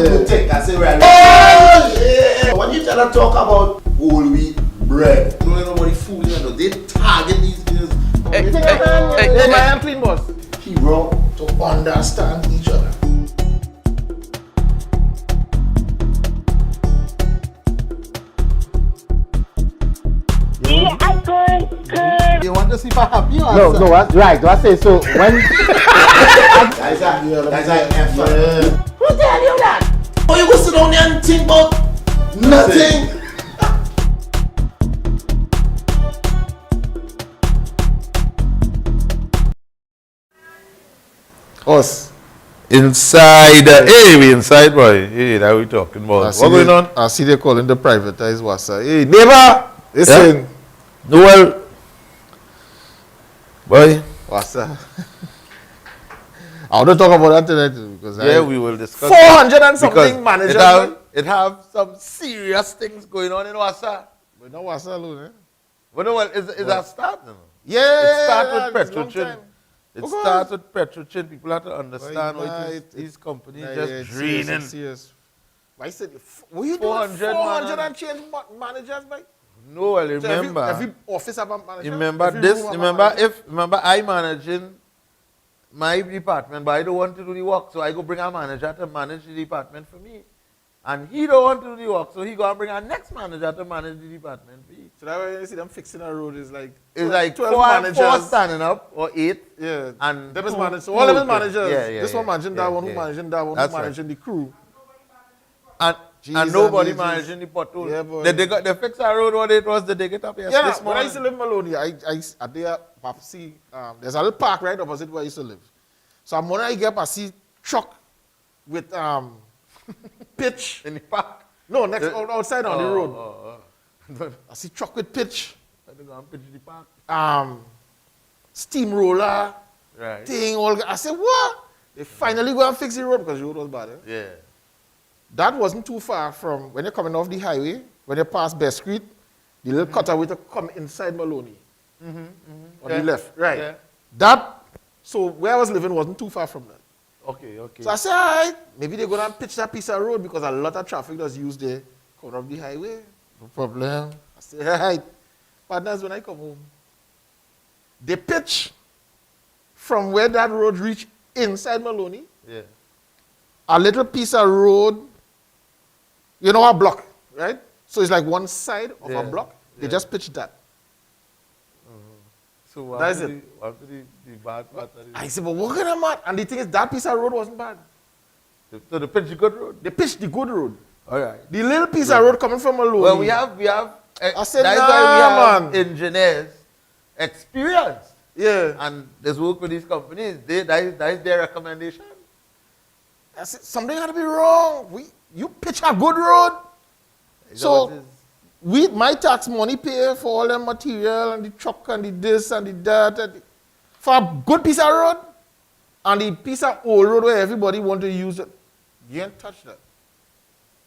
to take. I say, right. Oh, yeah. When you try to talk about whole wheat bread, don't let nobody fool you. Know. They target these girls. Hey, man, clean boss. Hero to understand each other. Yeah, I'm good. You want to see if I'm happy or No, right. Do I say so? When guys are who tell you that? Oh, you go sit down there and think about nothing. Us. Inside, hey, we inside, boy. Hey, that we talking about. What going on? I see they calling the privatized Wassa. Hey, neighbor, listen. Yeah? No, well, boy. Wassa. I want to talk about that tonight because we will discuss. 400 and something managers. It have some serious things going on in Wassa. But not Wassa alone, eh? But no, well, is that start? No? Yeah. It starts with Petrochin. It starts with Petrochin. People have to understand why these companies just draining. Serious. I said, were you 400 doing 400 and change managers, mate? No, well, remember. So every office have a manager. Remember this. Remember, I managing my department, but I don't want to do the work, so I go bring a manager to manage the department for me. And he don't want to do the work, so he go and bring our next manager to manage the department for me. So that way you see them fixing a road is like it's like 12 managers. 4 standing up or 8. Yeah. And them is managers. So all of them managers. Yeah, this one managing that one, who managing that one, who managing the crew. And nobody managing the pothole. Yeah, boy. They fix our road what it was, they dig it up this morning. When I used to live in Maloney, I there see there's a little park right opposite where I used to live. So I'm when I get up, I see truck with pitch in the park. No, outside on the road. I see truck with pitch. I go and pitch the park. Steamroller. Right. Thing all. I said, what? They finally go and fix the road because the road was bad. Eh? Yeah. That wasn't too far from when you're coming off the highway, when you pass Best Street, the little cutaway to come inside Maloney. On the left. Right. Yeah. So where I was living wasn't too far from that. Okay. So I said, all right, maybe they're going to pitch that piece of road because a lot of traffic does use the corner of the highway. No problem. I said, all right. Partners, when I come home, they pitch from where that road reached inside Maloney. Yeah. A little piece of road, you know, a block, right? So it's like one side of a block. They just pitched that. So that's it. After the bad part I said, but what kind of mad? And the thing is, that piece of road wasn't bad. So they pitched the good road? They pitched the good road. All right. The little piece of road coming from Maloney. Well, we have. I said, that's nah, why we have man. engineers experienced. Yeah. And there's work with these companies. That is their recommendation. I said, something had to be wrong. You pitch a good road. So my tax money pay for all the material and the truck and the this and the that. For a good piece of road and the piece of old road where everybody want to use it. You ain't touch that.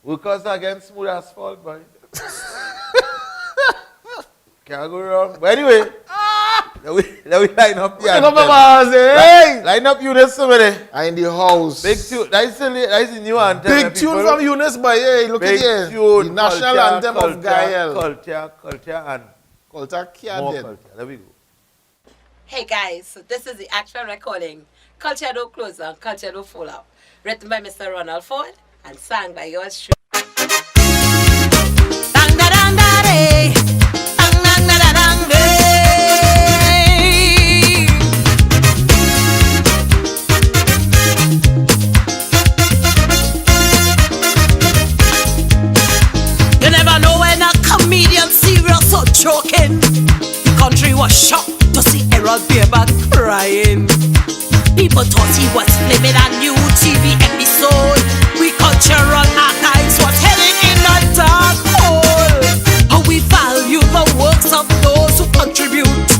Workers against smooth asphalt, boy. Can't go wrong. But anyway, let me line up the anthem. Line up Eunice somebody. I in the house. Big tune. That's the new anthem. Big tune from Eunice, but hey, look at here. Tune, the national anthem of Gael. Culture and culture more culture. There we go. Hey guys, so this is the actual recording. Culture Don't Close Down, Culture Don't Fall Out. Written by Mr. Ronald Ford and sang by yours truly. You never know when a comedian serious or joking. The country was shocked to see Harold Beerback crying. People thought he was filming a new TV episode. We cultural archives was heading in a dark hole. How we value the works of those who contribute.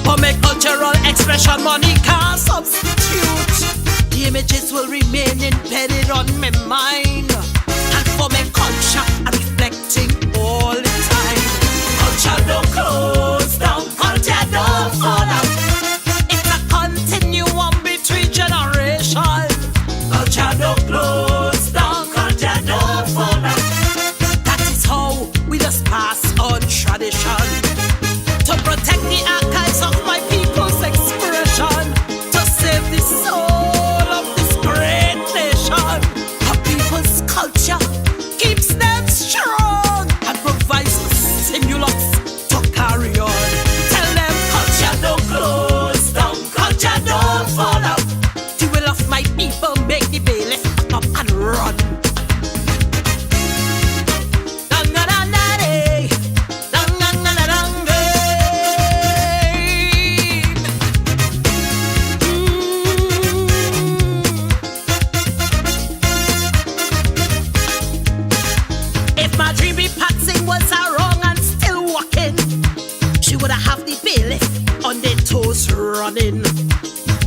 For my cultural expression, money can't substitute. The images will remain embedded on my mind. And for my culture, I'm reflecting all the time. Culture don't close down, culture don't fall out. It's a continuum between generations. African tradition. To protect the archives of my people's expression. To save the soul of this great nation. Our people's culture keeps them strong and provides stimulus to carry on. Tell them culture don't close down, culture don't fall out. The will of my people make the bailiff up and run. If my dreamy Patsy was wrong and still walking, she would have the bailiff on their toes running.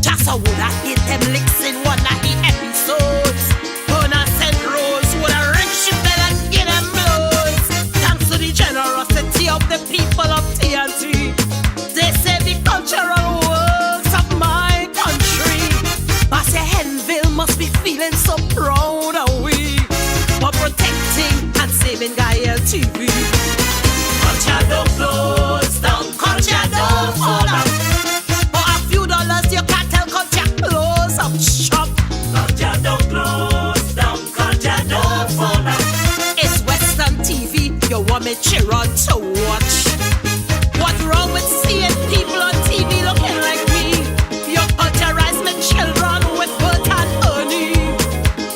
Just I would have hit them licks in one of the episodes. Gonna send Rose would have ring she bell and give them blows. Thanks to the generosity of the people of TNT, they say the cultural works of my country. Bassy Henville must be feeling so proud of we for protecting and saving Gaia TV. Culture don't close down, culture don't fall out. For a few dollars you can't tell culture close up shop. Culture don't close down, culture don't fall out. It's Western TV, you want me cheer on to watch. What's wrong with seeing people on TV looking like me? You culturize my children with birth and honey.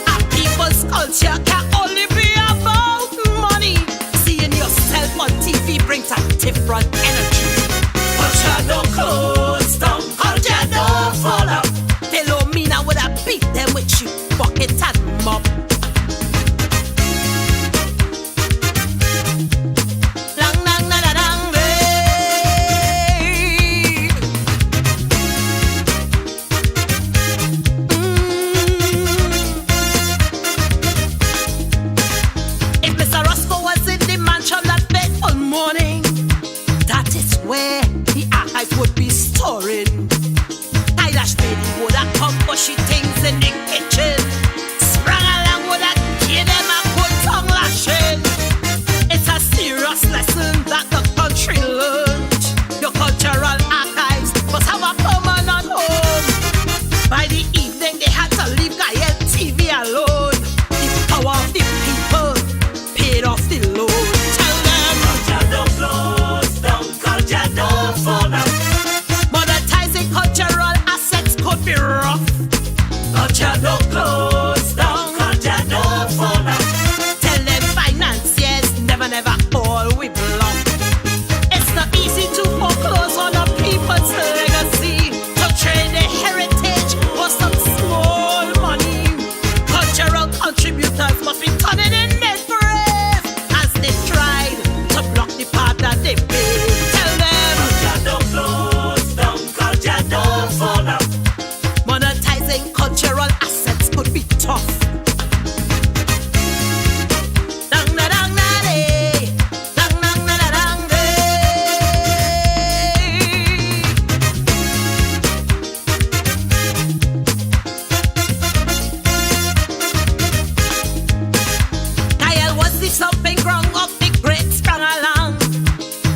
Our people's culture can only be about money. Seeing yourself on TV brings a different energy. Culture don't close down, culture don't fall out. Philomena would have beat them with you bucket and mop. Lang, lang, lang, lang, lang, hey. If Mr. Roscoe was in the mansion that fateful morning, that is where the archives would be storing. Kailash baby would have come bushy things in the kitchen. Sprang along would have give them a good tongue lashing. It's a serious lesson that the country learned. Your cultural archives must have a permanent home. By the evening they had to leave Gaia TV alone. The power of the people paid off the loan. Tell them culture don't close down, culture don't fall out. Monetizing cultural assets could be rough. Culture don't close down, culture don't fall out. Tell them financiers never, never all we bluff. It's not easy to foreclose on a people's legacy, to trade their heritage for some small money. Cultural contributors must be turning in their grave as they tried to block the part that they pay. Tell them culture don't close down, culture don't fall out. Monetizing cultural assets could be tough. Dang, da, dang, da, day. Dang, dang, da, da, dang, day. Kyle was the stomping ground of the great sprang along.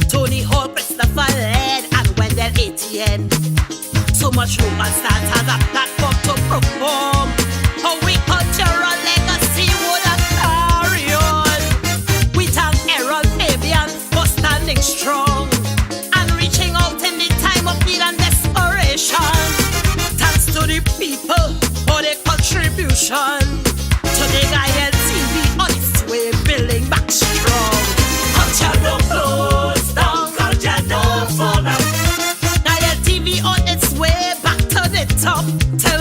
Tony Hall, Christopher Led, and Wendell Etienne. So much room and stars has a platform to perform. How we cultural legacy would have carry on. We thank Errol Fabian for standing strong and reaching out in the time of need and desperation. Thanks to the people for their contribution to the Gaia TV on its way building back strong. Culture don't close down, culture don't fall out. Gaia TV on its way back to the top. Tell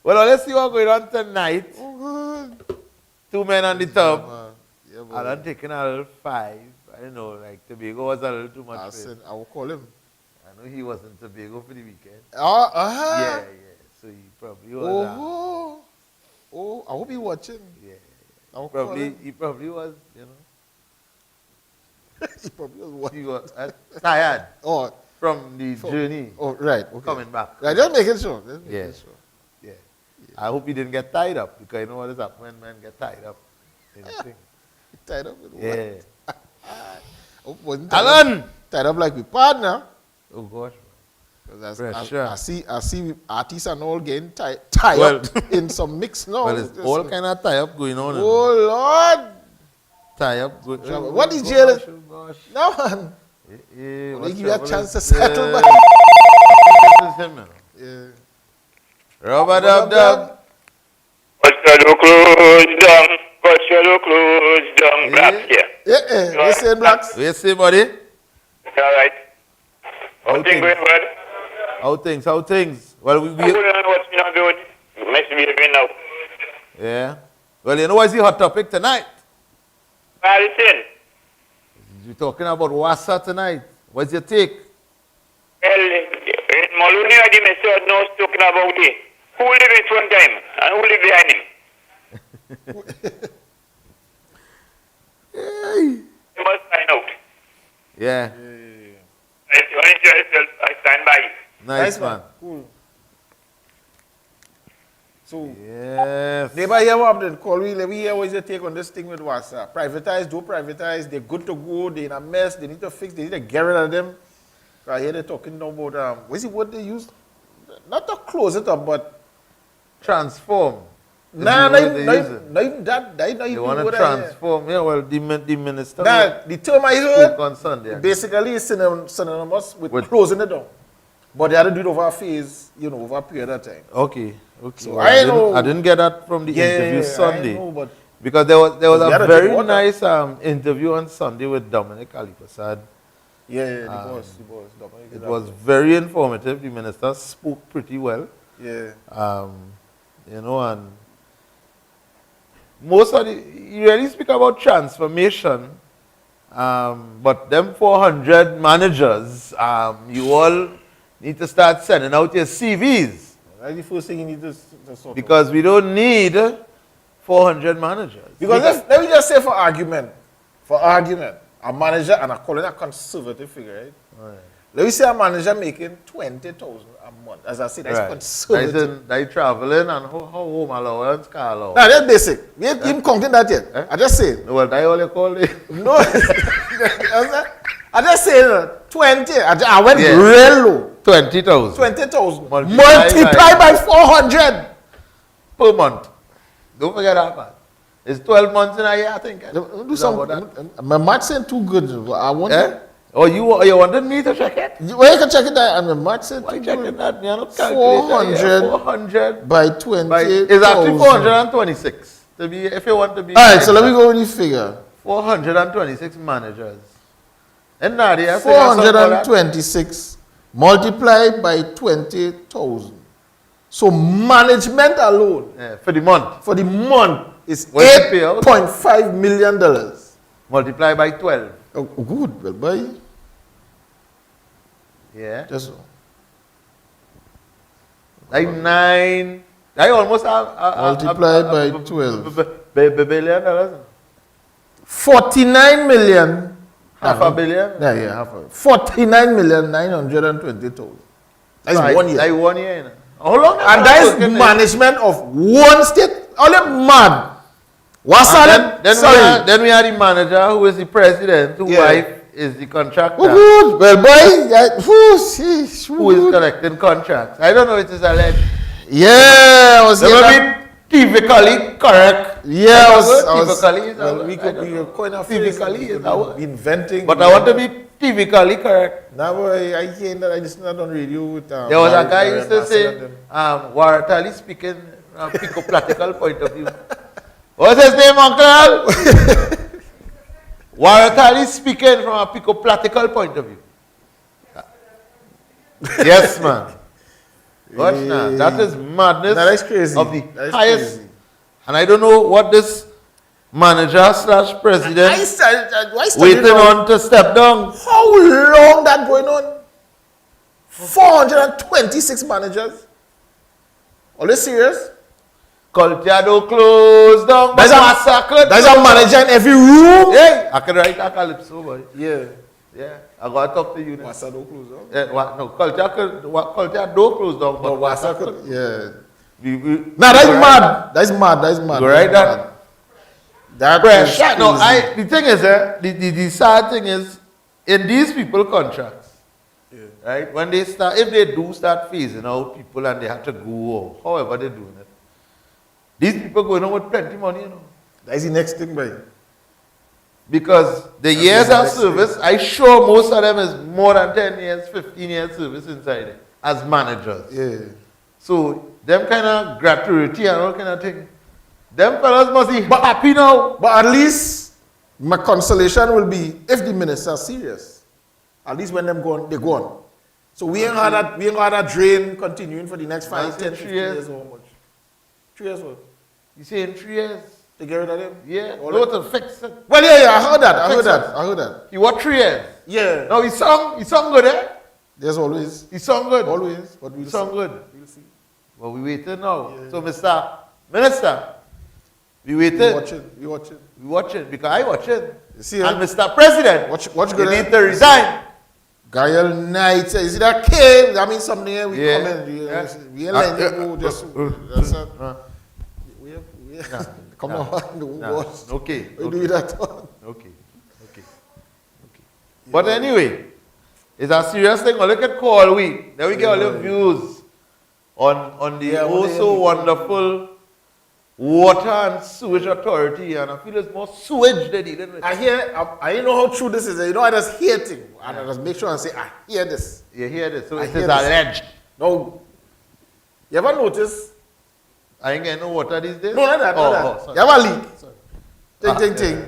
Well, let's see what's going on tonight. Two men on the tub. Yeah, I done taken a little 5. I don't know, like Tobago was a little too much I for said, him. I will call him. I know he was in Tobago for the weekend. Uh-huh. Yeah. So he probably was. Oh, I hope he watching. Yeah. I will call him. He probably was, He probably was watching. he was tired Oh, from the journey oh, right. Okay. coming back. Right, just making sure. Just making Yeah. sure. Yeah. I hope he didn't get tied up because you know what is up when men get tied up. In the thing. He tied up with what? Yeah. Oh, wasn't tied up, Alan! tied up like we partner. Oh gosh. 'Cause Pressure. I see artists and all getting tied up in some mix now. Well, it's all kind of tie up going on. Oh Lord! Tie up. Good. What is jail? Oh gosh. No man. Yeah, Well, what's give you a trouble chance is, to settle, man. This is him, man. Yeah. Rubber Dub Dub. But shadow close down. But shadow close down. Blacks here. Yeah. You say blacks? What you say, buddy? All right. How How things going, bud? How things? Well, I'm going on what's been on good. Misbehaving now. yeah. Well, you know what's the hot topic tonight? Listen. We're talking about Wassa tonight. What's your take? Well, in Maloney, I did Mr. Nose talking about it. Who live in front of him and who live behind him? You must find out. Yeah. I stand by. Nice, man. Cool. So, Yes. neighbor here, what happened? Call me. Let me hear what's your take on this thing with WhatsApp. Privatize, don't privatize. They're good to go. They're in a mess. They need to fix. They need to get rid of them. I hear they're talking now about, what's it what they use? Not to close it up, but Transform. Is nah, the not word they even use it. not even that. Not They even want to what I hear. transform. Yeah, well, the minister Nah, the term I spoke heard on Sunday. basically is synonymous with, With- closing it down. But they had to do it over a phase, over a period of time. Okay. So Well, I know- I didn't get that from the interview Sunday. I know, but Because there was We had a to very take water. nice interview on Sunday with Dominic Ali Prasad. the boss. Dominic It did was that. very informative. The minister spoke pretty well. Yeah. And most of you really speak about transformation, but them 400 managers, you all need to start sending out your CVs That's the first thing you need to sort out. because we don't need 400 managers. Because let me just say for argument, a manager, and I call it a conservative figure, right? Let me say a manager making 20,000 a month. As I said, that's conservative. They traveling and home allowance, car allowance. Now that's basic. We ain't even counting that yet. Eh? I just say, Well, they all you call it. no. I just say 20. I went Yeah. real low. 20,000 20,000. Multiply Multiply by 400. per month. Don't forget that part. It's 12 months in a year, I think. Do Is that about that? some. My maths ain't too good. I want Eh? Oh, you wanted me to check it? Well, you can check it out. And my maths ain't Why too checking good. that? You're not calculating. 400 400 by 20. It's actually 426. To be, if you want to be. All right, so let me go with the figure. 426 managers. And Nadia said something about that. 426 multiplied by 20,000. So management alone Yeah, for the month. for the month is What is the payout? $8.5 million. Multiply by 12. Oh, good, well, boy. Yeah. Just so. Like 9. I almost have. Multiplied by 12. Billion dollars. 49 million. Half a billion. Yeah, half a 49,920,000. That's Like- 1 year. Like 1 year. You know. How long? And that is management of one state. Only mad. What's that? Then we had the manager who is the president, whose Yeah. wife is the contractor, Oh, good. Well, boy, who is collecting contracts. I don't know if it is alleged. Yeah, I was Let here. me be typically correct. Yeah, I was. Typically is a Well, word. we I could don't be know. coin of Typically is a word. inventing. But I want to be typically correct. Now, boy, I hear that I just not on radio with. There was a guy who used to Marcel say, and them. Waratali speaking from a pico-practical point of view. What's his name, uncle? Waratali speaking from a pico-practical point of view. Yes, man. Watch now. That is madness. That is crazy. Of the That is highest. crazy. And I don't know what this manager / president Why waiting on to step down. How long that going on? 426 managers. Are they serious? Cultiado closed down. There's a manager in every room. Hey, I can write a calypso, boy. Yeah. Yeah, I got to talk to you now. Wasa don't close down. No, Cultiado closed down, but Wasa could. Yeah. we Nah, that's mad. That's mad. That's mad. You right that? That Fresh. is No, crazy. the thing is, the sad thing is, in these people contracts, right? When they start, if they do start phasing out people and they have to go, or however they're doing it, these people going on with plenty money, you know. That's the next thing, boy. Because the years of service, I sure most of them is more than 10 years, 15 years service inside it, as managers. Yeah. So, them kind of gratuity and all kind of thing. Them fellas must be happy now. But at least my consolation will be if the minister is serious. At least when them go on, they go on. So we ain't had that drain continuing for the next 5, 10, 15 years or how much? 3 years what? You say in 3 years? To get rid of them? Yeah. All No, that? to fix it. Well, yeah, I heard that. You what 3 years? Yeah. No, he sung good, eh? There's always. He sung good. Always. But He we'll sung see. good. We'll see. Well, we waiting now. Yeah. So, Mr. Minister, we waiting. We watching. We watching because I watching. You see, And Mr. President, watch you good. need to resign. Guile night. You see that cave? I mean, something here we Yeah. come in. Yeah. We ain't letting you go. Just that's it. We come on. Nah, okay. We do that. Okay. But anyway, it's a serious thing. Look at call we. Then we get all the views on the also wonderful water and sewage authority, and I feel it's more sewage they're dealing with. I don't know how true this is. You know, I just hear things. And I just make sure and say, I hear this. You hear this? So I it hear is this. alleged. No. You ever notice? I ain't getting no water these days? No, not that. Oh, Not that. sorry. You have a leak. Ting. Yeah.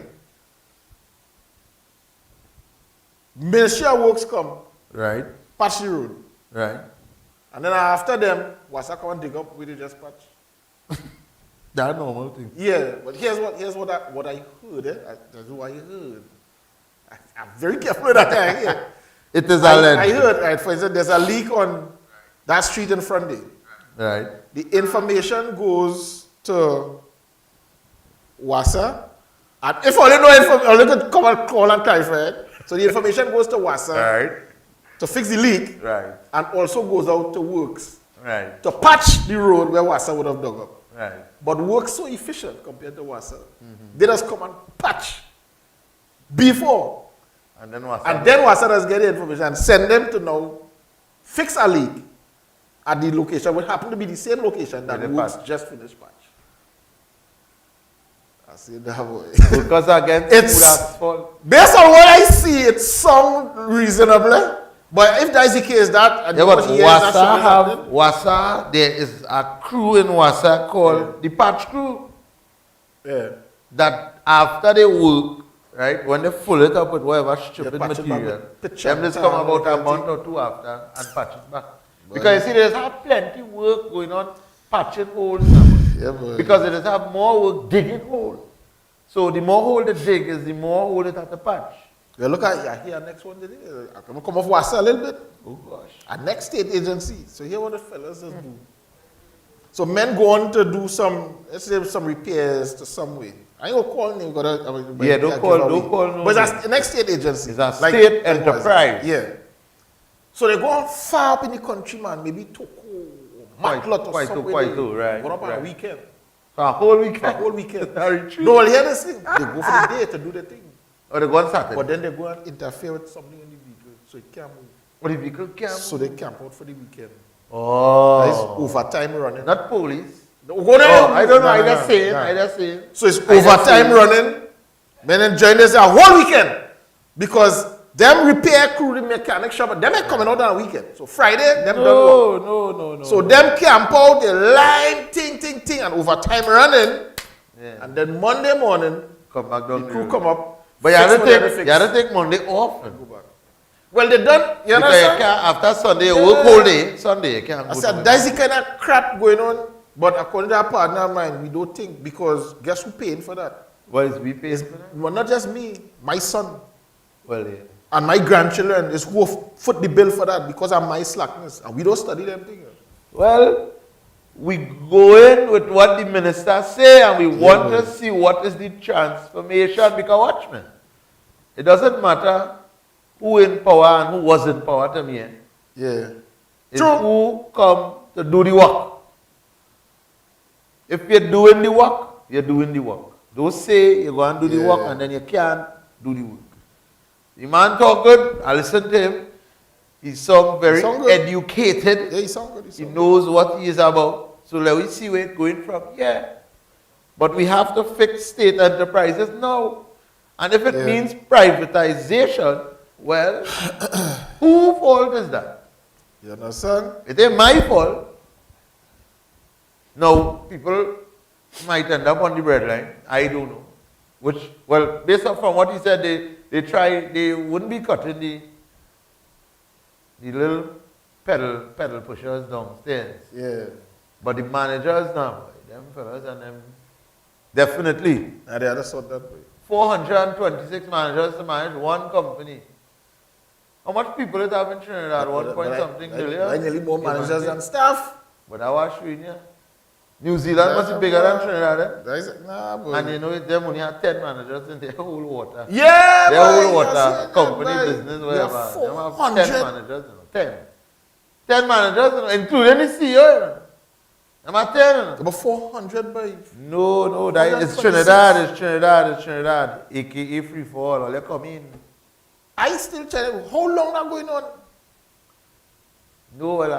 Ministry of Works come, Right, patch the road. right. And then after them, Wasa come and dig up with the just patch. That's normal thing. Yeah, but here's what I heard. That's what I heard. I'm very careful with that I hear. It is I alleged. heard, right, for instance, there's a leak on that street in front there. Right. The information goes to Wasa. And if only only could come and call and clarify it. So the information goes to Wasa Right. to fix the leak Right. and also goes out to Works Right. to patch the road where Wasa would have dug up. Right. But Works so efficient compared to Wasa. They just come and patch before. And then what's And then Wasa does get the information and send them to now fix a leak at the location, which happened to be the same location that With the Works patch. just finished patch. I see that boy. Because again, It's- that's fault. Based on what I see, it sounds reasonable. But if that is the case, that Yeah, but what he hears, that's what is happening. Wasa, there is a crew in Wasa called the patch crew Yeah. that after they work, right, when they fill it up with whatever stupid patch it back material, with pitch them just and come tar about a and month or two after and patch it back. Because you see, there's have plenty work going on patching holes now. Yeah, boy. Because it is have more work digging holes. So the more hole they dig is the more hole it have to patch. Yeah, look at here, next one. I'm going to come off Wasa a little bit. Oh gosh. A next state agency. So here what the fellas just do. So men go on to do some, let's say some repairs to some way. I ain't gonna call name, Yeah, don't call no But that's name. the next state agency. It's a state enterprise. Yeah. So they go on far up in the country, man, maybe Toko, Matlot or somewhere. Quite, right. Go up on right. a weekend. A whole weekend. A whole weekend. A retreat. No, well, hear this thing. They go for the day to do the thing. Or they go on Saturday. But then they go and interfere with something in the vehicle. So it can't move. Or the vehicle camp. So they camp out for the weekend. Oh. That is overtime running. Not police. Go there. Oh, I don't know. No, I no, just no, saying. no. I just saying. So it's I just overtime saying. running. Men enjoying this a whole weekend. Because them repair crew, the mechanic shop, them ain't coming out on a weekend. So Friday, them done work. No. So them camp out, they line, ting, and overtime running. Yeah. And then Monday morning, Come back the down crew road. come up. But you fix have whatever to fix, take Monday off. and go back. Well, they done. You Because you understand? can't, after Sunday, you work whole day. Sunday, you can't I go said, to that's the kind of crap going on. But according to our partner of mine, we don't think, because guess who paying for that? What is we paying for that? Well, not just me, my son. Well, yeah. And my grandchildren is who foot the bill for that because of my slackness. And we don't study them things. Well, we go in with what the minister say and we want to see what is the transformation because watchmen. It doesn't matter who in power and who was in power to me. Yeah. It's who come to do the work. If you're doing the work, you're doing the work. Don't say you're going to do the work and then you can't do the work. The man talk good, I listen to him. He sound very educated. Yeah, he sound good. He knows what he is about. So let me see where it's going from. Yeah. But we have to fix state enterprises now. And if it means privatization, well, whose fault is that? You understand? It ain't my fault. Now, people might end up on the breadline. I don't know. Which, well, based on from what he said, they wouldn't be cutting the little pedal pushers downstairs. Yeah. But the managers now, them fellas and them, definitely. And the other sort that way. 426 managers to manage one company. How much people it have in Trinidad? 1 point something million? I nearly more managers than staff. But I was showing you. New Zealand must be bigger than Trinidad. Eh? Nah, boy. And you know, them only have 10 managers in their whole water. Yeah, Their boy, whole water, yes, company, boy. business, whatever. Yeah, Them have 400. 10 managers, you know, 10. 10 managers, you know, including the CEO, you know. Them have 10, you know. About 400, boy. No, that is Trinidad, aka free for all you come in. I still tell you, how long that going on? No, well,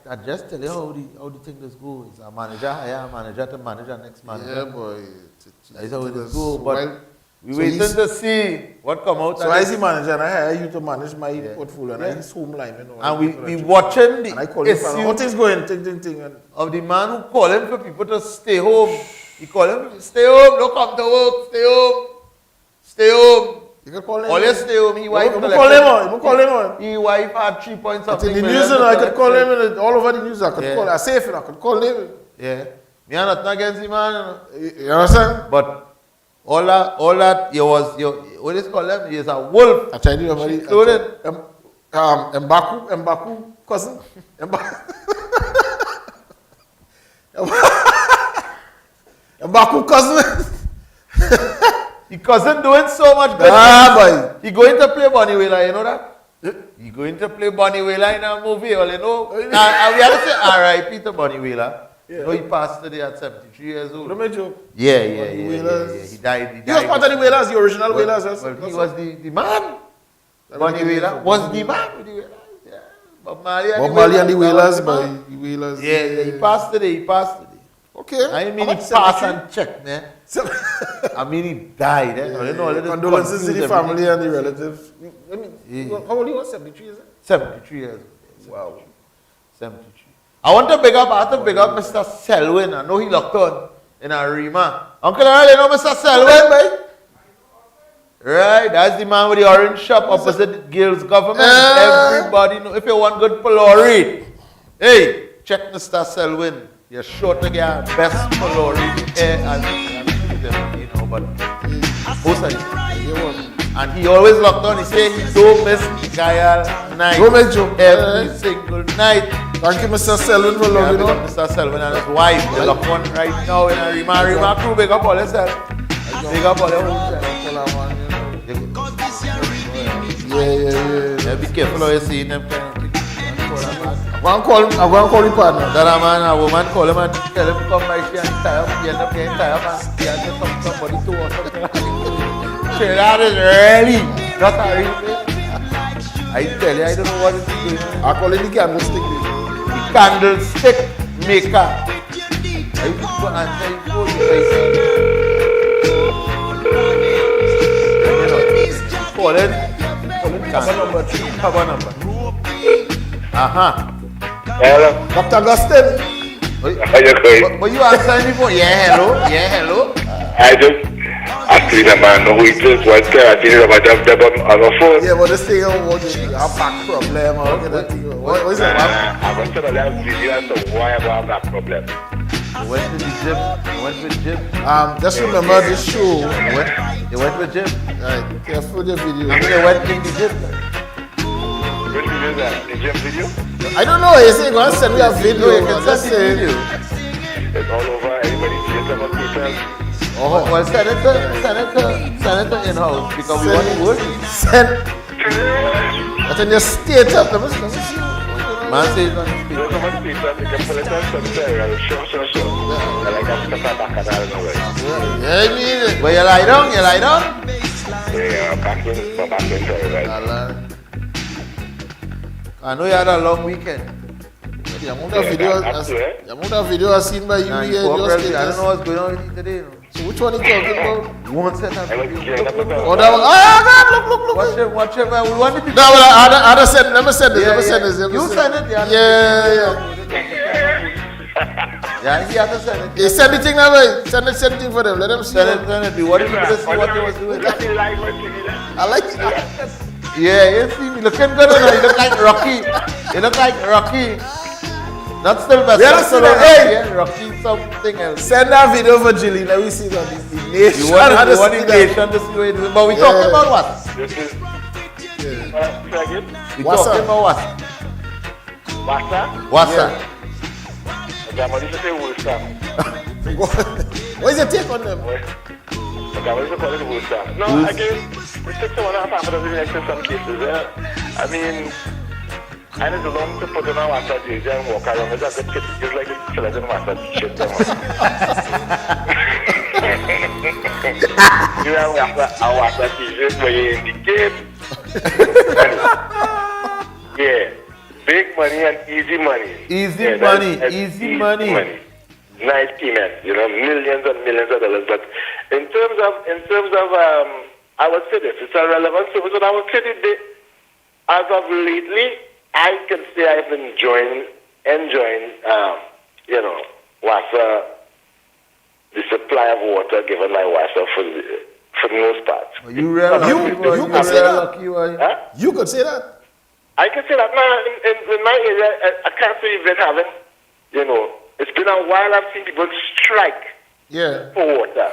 I just tell you how the thing does go. It's a manager hire a manager to manage the next manager. Yeah, boy. That's how it is go. But Well, we waiting to see what come out. So I see manager and I hire you to manage my portfolio and I use home line, you know. And we watching the and I call him, how things going, ting. And of the man who calling for people to stay home. He calling, stay home, don't come to work, stay home. Stay home. you can call him. Always stay home. He wife You can call him on. You can call him on. He wife had 3 point something In the million news, to I could collect. call him all over the news. I could Yeah. call. I safe, I could call him. Yeah. Me are not against the man, you know. You understand? But all that what is called them? He is a wolf. I tell you, everybody. Included. Mbaku, cousin. Mbaku, cousin. His cousin doing so much good. Boy. He going to play Bonnie Wheeler, you know that? He going to play Bonnie Wheeler in a movie, well, you know. And we have to say R.I.P. to Bonnie Wheeler. Yeah. You know, he passed today at 73 years old. Don't make joke. Yeah. Wheelers. He died. He was part of the Whalers, the original Whalers. Well, he was the man. Bonnie Wheeler was the man with the Whalers. Yeah. Bob Marley and the Whalers, that was by man. the Whalers. Yeah, he passed today. Okay. I mean, he How much passed cemetery? and checked, man. I mean, he died. Eh? You know, let us Condolences to confuse the family everything. and the relatives. I mean, Yeah. how old he was? 73, is it? 73 years old. Wow. 73. I want to big up Mr. Selwyn. I know he locked on in Arima. Uncle Earl, you know Mr. Selwyn? Right, that's the man with the orange shop opposite Gill's government. Everybody know. If you want good Polori, hey, check Mr. Selwyn. You're sure to get best Polori and you know, but most of it. And he always locked on. He say he don't miss Guyal night. Don't miss Joe. Every single night. Thank you, Mr. Selwyn, for Yeah, logging big up on. Mr. Selwyn and his wife. They lock one right now in a Rima crew. Big up all yourself. Big up all your own self. Yeah, be careful how you see them kind of things. I'm going to call him partner. That a man, a woman call him and tell him come by here and tie up. He end up getting tied up and he has to somebody to or something. Trinidad is really not a real place. I tell you, I don't know what is going on. I call him the candlestick. The candlestick maker. I used to go and tell you, oh, you call it cover number 3, cover number. Hello. Dr. Augustine. How you going? But you answering me for yeah hello. I actually the man know who it is. What's Keratin is about Dub Dub on the phone. Yeah, but this thing, what a back problem, or what is it? I'm going to tell that video as to why I have that problem. You went to the gym. You went with gym. Just remember this show. You went with gym. Right, careful with the video. I mean, they went in the gym. Which video is that? The gym video? I don't know. He said, "Gonna send me a video." You can Just send the say, video. It's all over. Everybody sees it on people. Well, Senator in-house because we want to work. send. But then just state up. Let me see. Man says on the speed. There's so much people that can pull it on some there. Sure. I like that stuff back and out of the way. Yeah, I mean it. But you lie down. Yeah, back in there, right? I know you had a long weekend. The amount of video I've seen by you Nah, here. you Your probably- I don't status. know what's going on with you today. You know. So which one are you talking about? You won't set up. I was gearing up about Oh, that one. Oh, God, look. Watch him. Man. We want it to No, but I don't send. Let me send this. Yeah, Let me yeah. send this. let me You send it, yeah. Yeah. Yeah, he has to send it. Hey, send the thing that way. Send the thing for them. Let them see. Send it. What did you see what they was doing? I like it. Yeah, you see me looking good. You look like Rocky. Not Sylvester. Yeah, Stallone. hey. Yeah, Rocky something else. Send that video for Jilly. Let me see that. The nation. You want how to the see that. nation to see what it is. But we talking about what? This is We What's talking up? about what? What's up? I'm going to say Woolstar. What is your take on them? I'm going to call it Woolstar. No, again, it's 6.5 after the next in some cases. I mean, I need to learn to put on a water jersey and walk around. It's a good kid, just like the fellas in water shit. You have a water t-shirt where you're in the game. Yeah. Big money and easy money. Easy money. Nice payments, millions and millions of dollars. But in terms of, I would say this, it's a relevant service, and I would say that as of lately, I can say I've been enjoying, Wassa, the supply of water given by Wassa for the most part. You real You can say that. lucky, Huh? You could say that. I can say that now in my area, I can't say we've been having, it's been a while I've seen people strike Yeah. for water.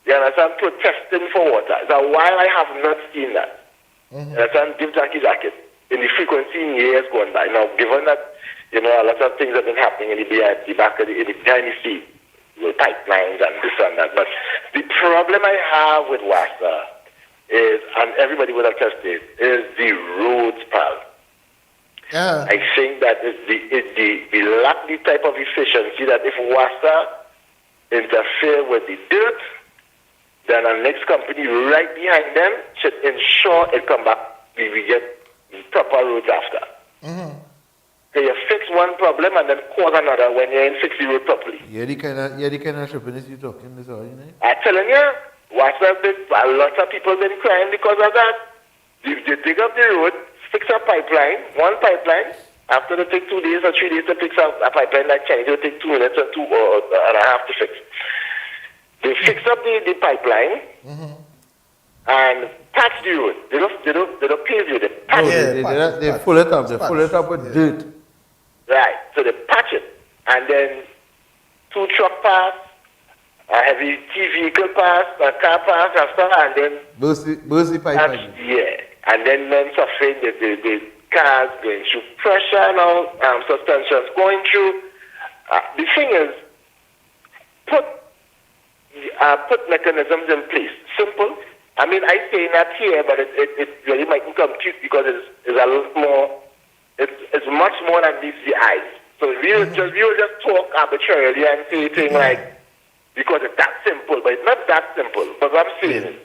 You understand? Protesting for water. It's a while I have not seen that. You understand? Give jacket in the frequency in years gone by. Now, given that, a lot of things have been happening in the back of the behind the scene, with pipelines and this and that. But the problem I have with Wassa is, and everybody would have tested, is the roads, pal. Yeah. I think that is the lack the type of efficiency that if Wassa interfere with the dirt, then the next company right behind them should ensure it come back. We get proper roads after. So you fix one problem and then cause another when you ain't fix the road properly. Yeah, the kind of shippiness you talking this all, I'm telling you, a lot of people been crying because of that. They dig up the road, fix a pipeline, one pipeline. After they take 2 days or 3 days to fix a pipeline like Chinese, it'll take 2 minutes or 2 and a half to fix. They fix up the pipeline and patch the road. They don't pave you. They patch it. They pull it up. They pull it up with dirt. Right. So they patch it, and then 2 truck pass, a heavy vehicle pass, a car pass after, and then Burst the pipeline. and then men suffering the cars going through pressure now, suspensions going through. The thing is, put mechanisms in place. Simple. I mean, I say that here, but it really mightn't come cute because it's a lot more. It's much more than meets the eyes. So we will just talk arbitrarily and say things like, because it's that simple, but it's not that simple. But what I'm saying is,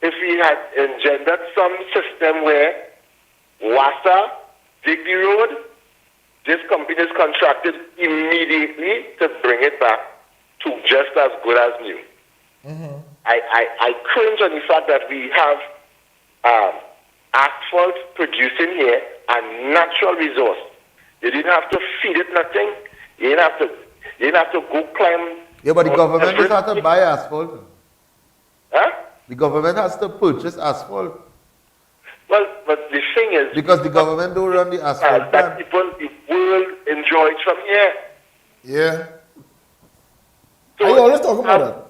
if we had engendered some system where Wassa dig the road, this company is contracted immediately to bring it back to just as good as new. I cringe on the fact that we have asphalt producing here a natural resource. You didn't have to feed it nothing. You didn't have to go climb. Yeah, but the government is have to buy asphalt. Huh? The government has to purchase asphalt Well, but the thing is, because the government don't run the asphalt that plant. people, the world enjoys from here. Yeah. So, I always talk about that.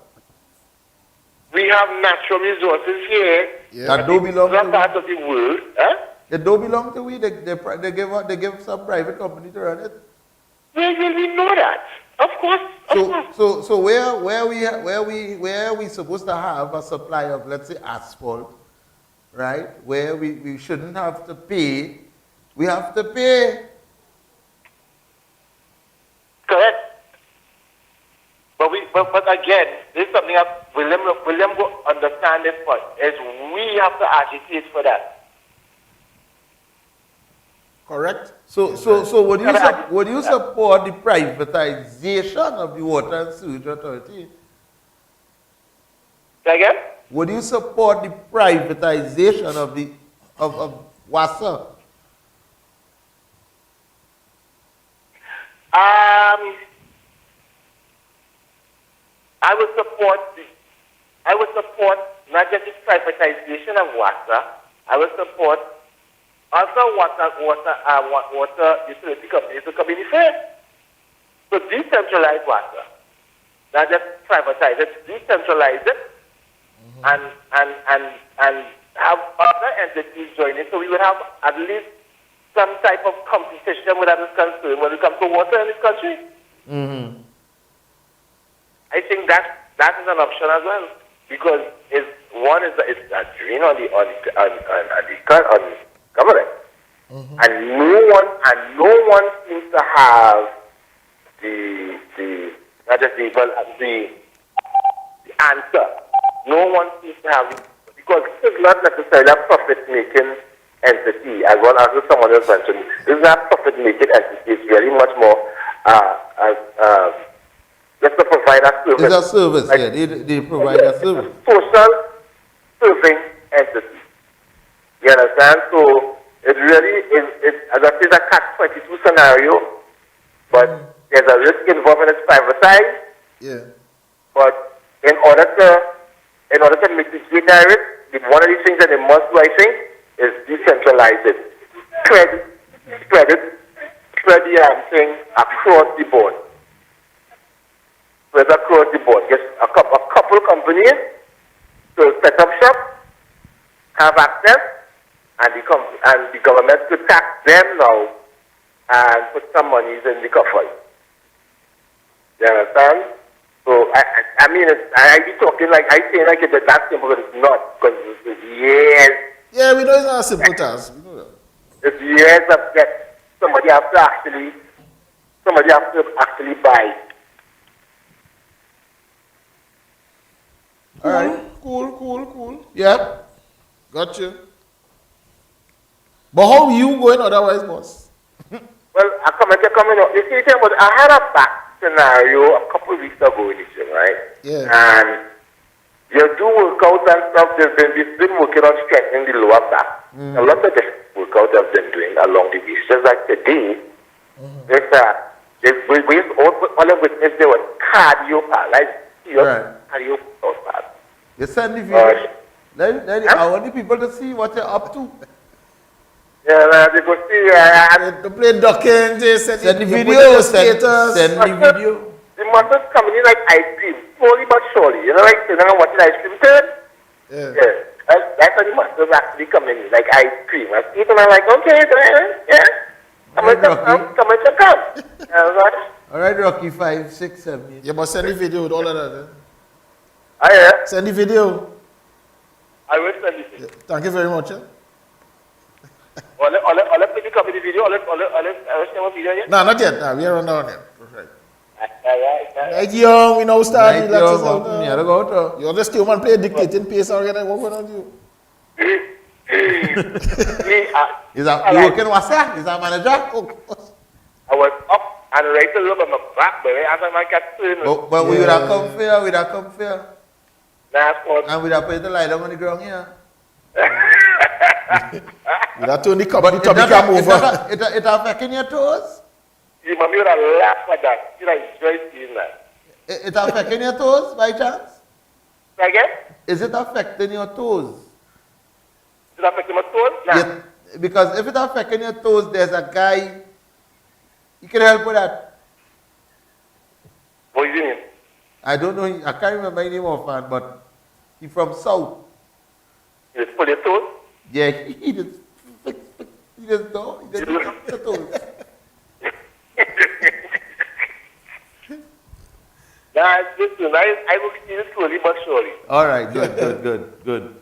we have natural resources here. Yeah. That don't belong Other to parts of the world, huh? They don't belong to we. They give some private company to run it. Where will we know that? Of course, of course. So where we supposed to have a supply of, let's say, asphalt, right? Where we shouldn't have to pay, we have to pay. Correct. But again, there's something that William will understand this point, is we have to agitate for that. Correct? So would you support the privatization of the Water and Sewage Authority? Say again? Would you support the privatization of WASA? I would support not just the privatization of water. I would support other water utility companies to come in first. So decentralize water, not just privatize it, decentralize it, and have other entities join it. So we would have at least some type of competition with others concerned when it comes to water in this country. Mm-hmm. I think that is an option as well, because it's a drain on the government, and no one seems to have the answer. No one seems to have it, because this is not necessarily a profit-making entity, as well as someone else mentioned. This is not a profit-making entity. It's very much more just to provide a service. It's a service, like, they provide a service. Social serving entity. You understand? So it really is, as I say, a catch-22 scenario, but there's a risk involved in its privatized. Yeah. But in order to mitigate that risk, one of the things that they must do, I think, is decentralize it. Spread the thing across the board. Spread across the board. Just a couple companies to set up shop, have access, and the government to tax them now and put some monies in the coffers. You understand? So I mean, I be talking like I say like it's that simple, but it's not, because it's years. Yeah, we know it's not a simple task. We know that. It's years of debt. Somebody have to actually buy. All right. Cool. Yeah. Gotcha. But how you going otherwise, boss? Well, I coming up. You see, I had a back scenario a couple of weeks ago in this year, right? Yeah. And you do workouts and stuff. We've been working on strengthening the lower back. A lot of the workouts I've been doing along the beach. Just like today, all of witness there was cardio part, like cardio part. You send the video. I want the people to see what you're up to. Yeah, they go see. To play ducking, Send the video. Send the video. The muscles coming in like ice cream, slowly but surely. You know, like sitting and watching ice cream turn. Yeah. That's how the muscles actually coming in, like ice cream. I see it and I'm like, okay, yeah. Come. All right, Rocky, 5, 6, 7, 8. Yeah, but send the video with all of that. Yeah. Send the video. I will send it. Yeah. Thank you very much. All the comedy video, all the video yet? No, not yet. No, we are on down yet. Right. Right. Like young, we now start relaxing. You You're just human play dictating pace already. What going on with you? Is that you working what's that? Is that manager? I was up and ready to look at my back, baby. After my cat turned. But we would have come fair. Nah, of course. And we'd have put the lie down on the ground here. You have to turn the cam over. It affecting your toes? You mommy would have laughed at that. You know, enjoy seeing that. It affecting your toes by chance? Again? Is it affecting your toes? Does that affect my toes? Nah. Yeah, because if it affecting your toes, there's a guy, he can help with that. What do you mean? I don't know, I can't remember his name offhand, but he's from South. You just pull your toes? Yeah, he just fix, he just do, he just fix the toes. Nah, listen, I will see it slowly but surely. All right, good.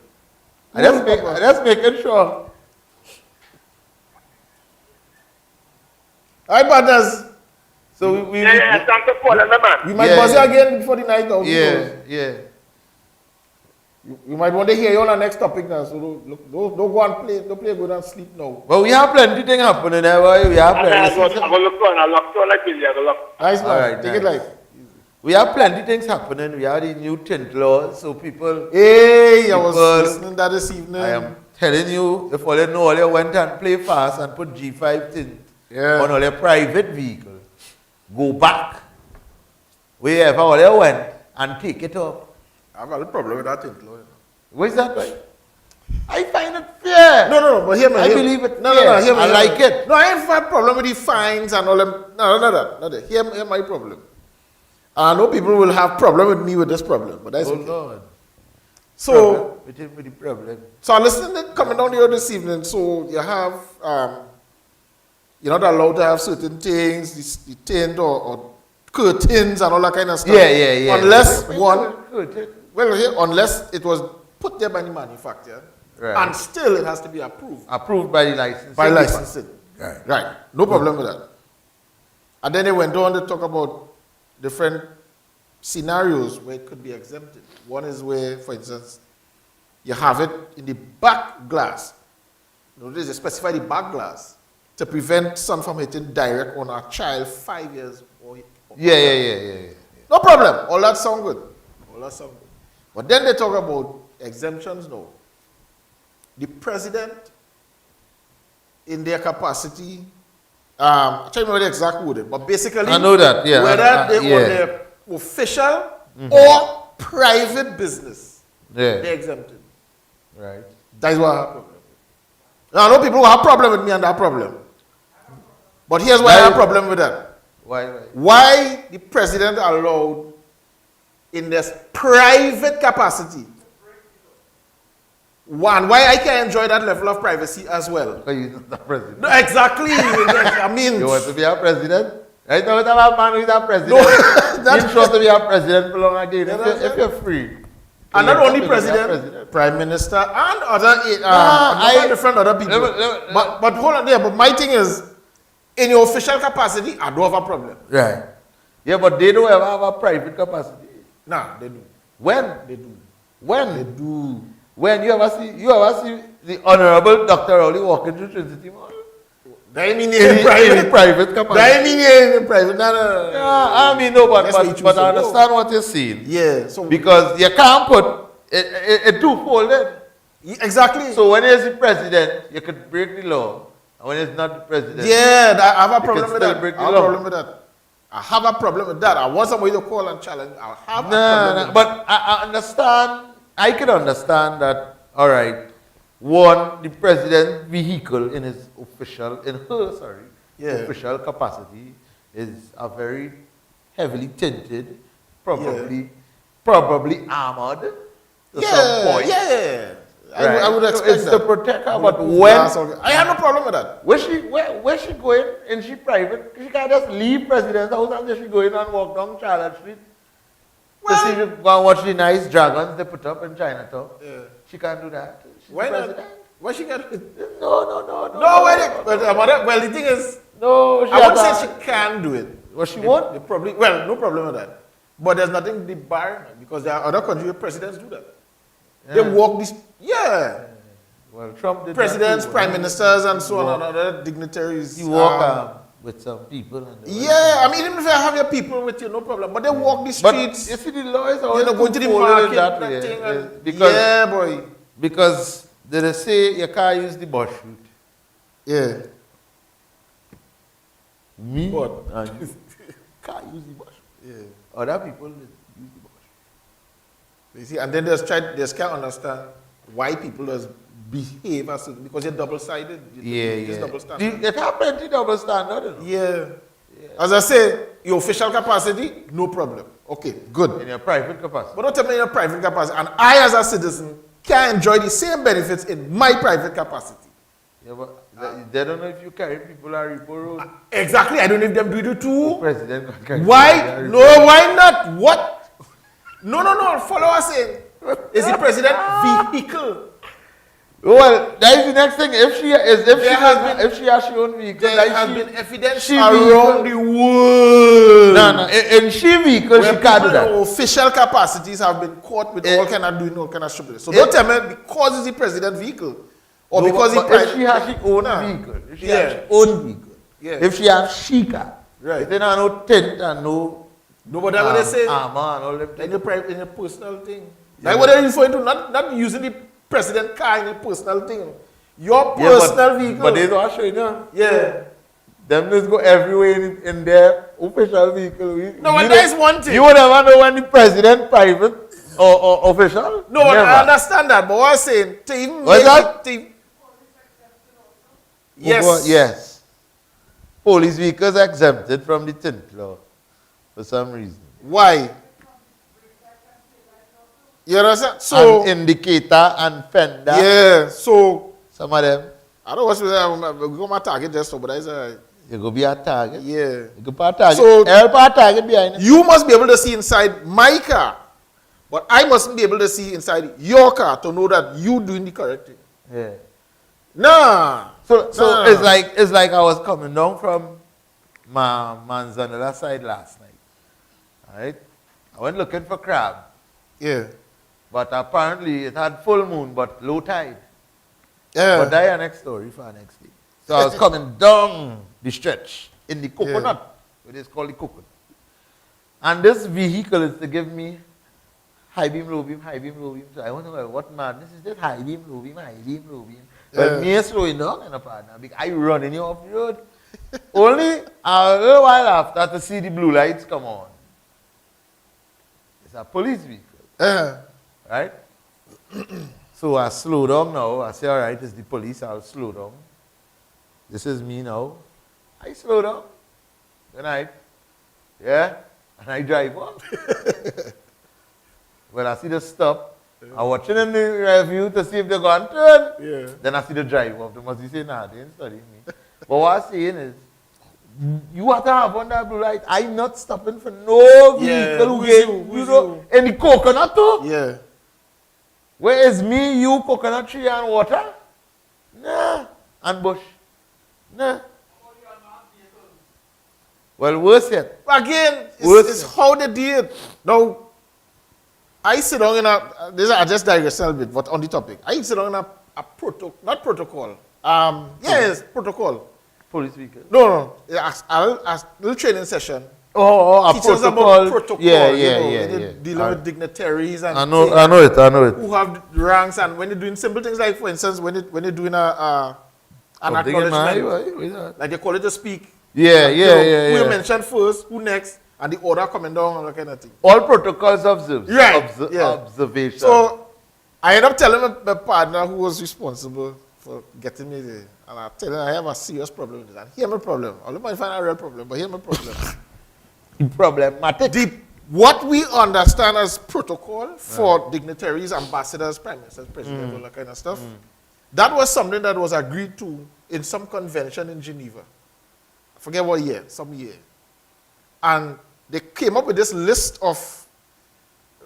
Let's make it sure. All right, partners. So we Yeah, thanks for calling me, man. We might Yeah, buzz yeah. you again before the night out. yeah. You might want to hear you on our next topic now. So don't go and play. Don't play good and sleep now. But we have plenty things happening there, boy. We have I'm plenty. going to look on. I'll look on like Billy. I'll look. Nice man. All right, Take it nice. light. We have plenty things happening. We have the new tint laws, so people. Hey, I was People- listening to that this evening. I am telling you, if all you know, all you went and play fast and put G5 tint Yeah. on all your private vehicle, go back wherever all you went and take it off. I've got a problem with that thing, Lord. What is that, right? I find it fair. No, but hear me. I hear me. believe it. No, fair. hear me. I hear like me. it. No, I ain't had problem with the fines and all them. No, not that. Hear my problem. I know people will have problem with me with this problem, but that's Oh, okay. Lord. So, With him with the problem. so I listened to coming down here this evening. So you have, you're not allowed to have certain things, the tint or curtains and all that kind of stuff. Yeah. Unless Good. well, here, unless it was put there by the manufacturer, Right. and still it has to be approved Approved by the license. by licensing. Right. No problem with that. And then they went on to talk about different scenarios where it could be exempted. One is where, for instance, you have it in the back glass. Notice they specify the back glass to prevent sun from hitting direct on a child 5 years or Yeah. no problem. All that sound good. But then they talk about exemptions now. The president, in their capacity, I can't remember the exact wording, but basically, I know that, yeah. whether they Yeah. on their official or private business, they're Yeah. exempted. Right. That is what I have problem with. Now, I know people who have problem with me and that problem. But here's why I have problem with that. Why? Why the president allowed in this private capacity? One, why I can enjoy that level of privacy as well? Because you're not the president. No, exactly. I mean, You want to be a president? Right now, we have a man who's a president. No, You're sure to be a president for long again. If you're free. and not you're only to be a president, prime minister, and other different other people. Let- But hold on there. But my thing is, in your official capacity, I don't have a problem. Right. Yeah, but they don't ever have a private capacity. Nah, they do. When? They do. When? They do. When you ever see the Honorable Dr. Rowley walking through Trinity Mall? They mean In in private. private capacity. They mean in private. No. Yeah, I mean, no, That's what you choose but to I go. understand what you're saying. Yeah. So Because you can't put it two-folded. exactly. So when he's the president, you could break the law. And when he's not the president, yeah, I have a You problem can with still that. break the I have a law. problem with that. I have a problem with that. I want somebody to call and challenge. I have a problem no, with but I understand. I can understand that. All right, one, the president's vehicle in his official, Yeah. official capacity is a very heavily tinted, probably armored to some point. Yeah. Right. I would So expect it's that. to protect her, but when I have no problem with that. where she going? And she private? She can't just leave president's house and just she going and walk down Charlotte Street to see go and watch the nice dragons they put up in Chinatown. Yeah. She can't do that. She's Why the not? president. Why she got it? No. No, well, the thing is, No, she I wouldn't has say a- she can do it. What she want? They probably, well, no problem with that. But there's nothing debarring her because there are other countries where presidents do that. They walk this, Well, Trump did presidents, that too. prime ministers, and so on, and other dignitaries. He walk with some people. And Yeah, I mean, even if you have your people with you, no problem. But they walk the But streets, you see, the law is always you know, going to the two-folded market, in that that way. thing. And, Because yeah, boy. Because they say you can't use the bush route. Yeah. Me? What? And you can't use the bush. Yeah. Other people use the bush. You see, and then they just can't understand why people just behave as if, because you're double-sided. It's double standard. It have plenty double standard. You know? Yeah. As I say, your official capacity, no problem. Okay, good. In your private capacity. But don't tell me in your private capacity. And I, as a citizen, can enjoy the same benefits in my private capacity. Yeah, but they don't know if you carry people on Repo Road. Exactly. I don't know if them do it too. President can carry Why? people on No, Repo Road. why not? What? No. Follow us in. Is the president vehicle? Well, that is the next thing. If she has her own vehicle, There like has she- been evidence she around the world. No. In she vehicle, Where she can't do people that. in official capacities have been caught with all kind of doing all kind of stupidness. So don't tell me because it's the president vehicle or No, because but if she has her own Nah. vehicle, if she Yeah. has her own vehicle, Yeah. if she has she car, Right. if they don't have no tent and no but that's what they say. armor and all them In things. your personal thing. Like what they're referring to, not using the president car in your personal thing. Your Yeah, personal vehicle. But they don't show you now. Yeah. Them just go everywhere in their official vehicle. No, but that is one thing. You would never know when the president private or official. No, but Never. I understand that. But what I'm saying, to even What's make that? it, yes. Yes. Police vehicles exempted from the tint law for some reason. Why? You understand? So, And indicator and fender. yeah, so, Some of them, I don't know what's with that. We go my target just so, but that's all right. you go be a target. Yeah. You go be a target. So- Help a target behind it. You must be able to see inside my car, but I mustn't be able to see inside your car to know that you doing the correct thing. Yeah. Nah. So Nah. it's like I was coming down from my Manzanilla side last night. Right? I went looking for crab. Yeah. But apparently it had full moon but low tide. Yeah. But that's a next story for next week. So I was coming down the stretch in the coconut, what is called the coconut. And this vehicle is to give me high beam, low beam, high beam, low beam. So I wonder what madness is this? High beam, low beam, high beam, low beam. But me slowing down in a partner because I running you off the road. Only a little while after to see the blue lights come on. It's a police vehicle. Right? So I slow down now. I say, all right, it's the police. I'll slow down. This is me now. I slow down. Good night. Yeah? And I drive on. When I see the stop, I'm watching in the review to see if they're going to turn. Yeah. Then I see the drive off. They must be saying, nah, they ain't studying me. But what I'm saying is, you have to have on that blue light. I'm not stopping for no vehicle who who's gave you? Who's know, in the coconut too. Yeah. Where is me, you, coconut tree and water? Nah. And bush? Nah. Well, worse yet. Again, Worse. it's how they did. Now, I sit down in I just digress a little bit, but on the topic. I sit down in a protocol. Yes, protocol. Police vehicle. No. A little training session. A Teach us protocol. about protocol. Yeah. When you're dealing with dignitaries and I know it. who have ranks, and when you're doing simple things like, for instance, when you're doing an Something in my acknowledgement, eye, like they call it to speak. Yeah. Who you mention first, who next, and the order coming down and that kind of thing. All protocols observed. Right, yeah. Observation. So I ended up telling my partner who was responsible for getting me there, and I tell him I have a serious problem with this. And here's my problem. I don't mind find a real problem, but here's my problem. problematic. What we understand as protocol for dignitaries, ambassadors, prime ministers, presidents, all that kind of stuff, that was something that was agreed to in some convention in Geneva. I forget what year, some year. And they came up with this list of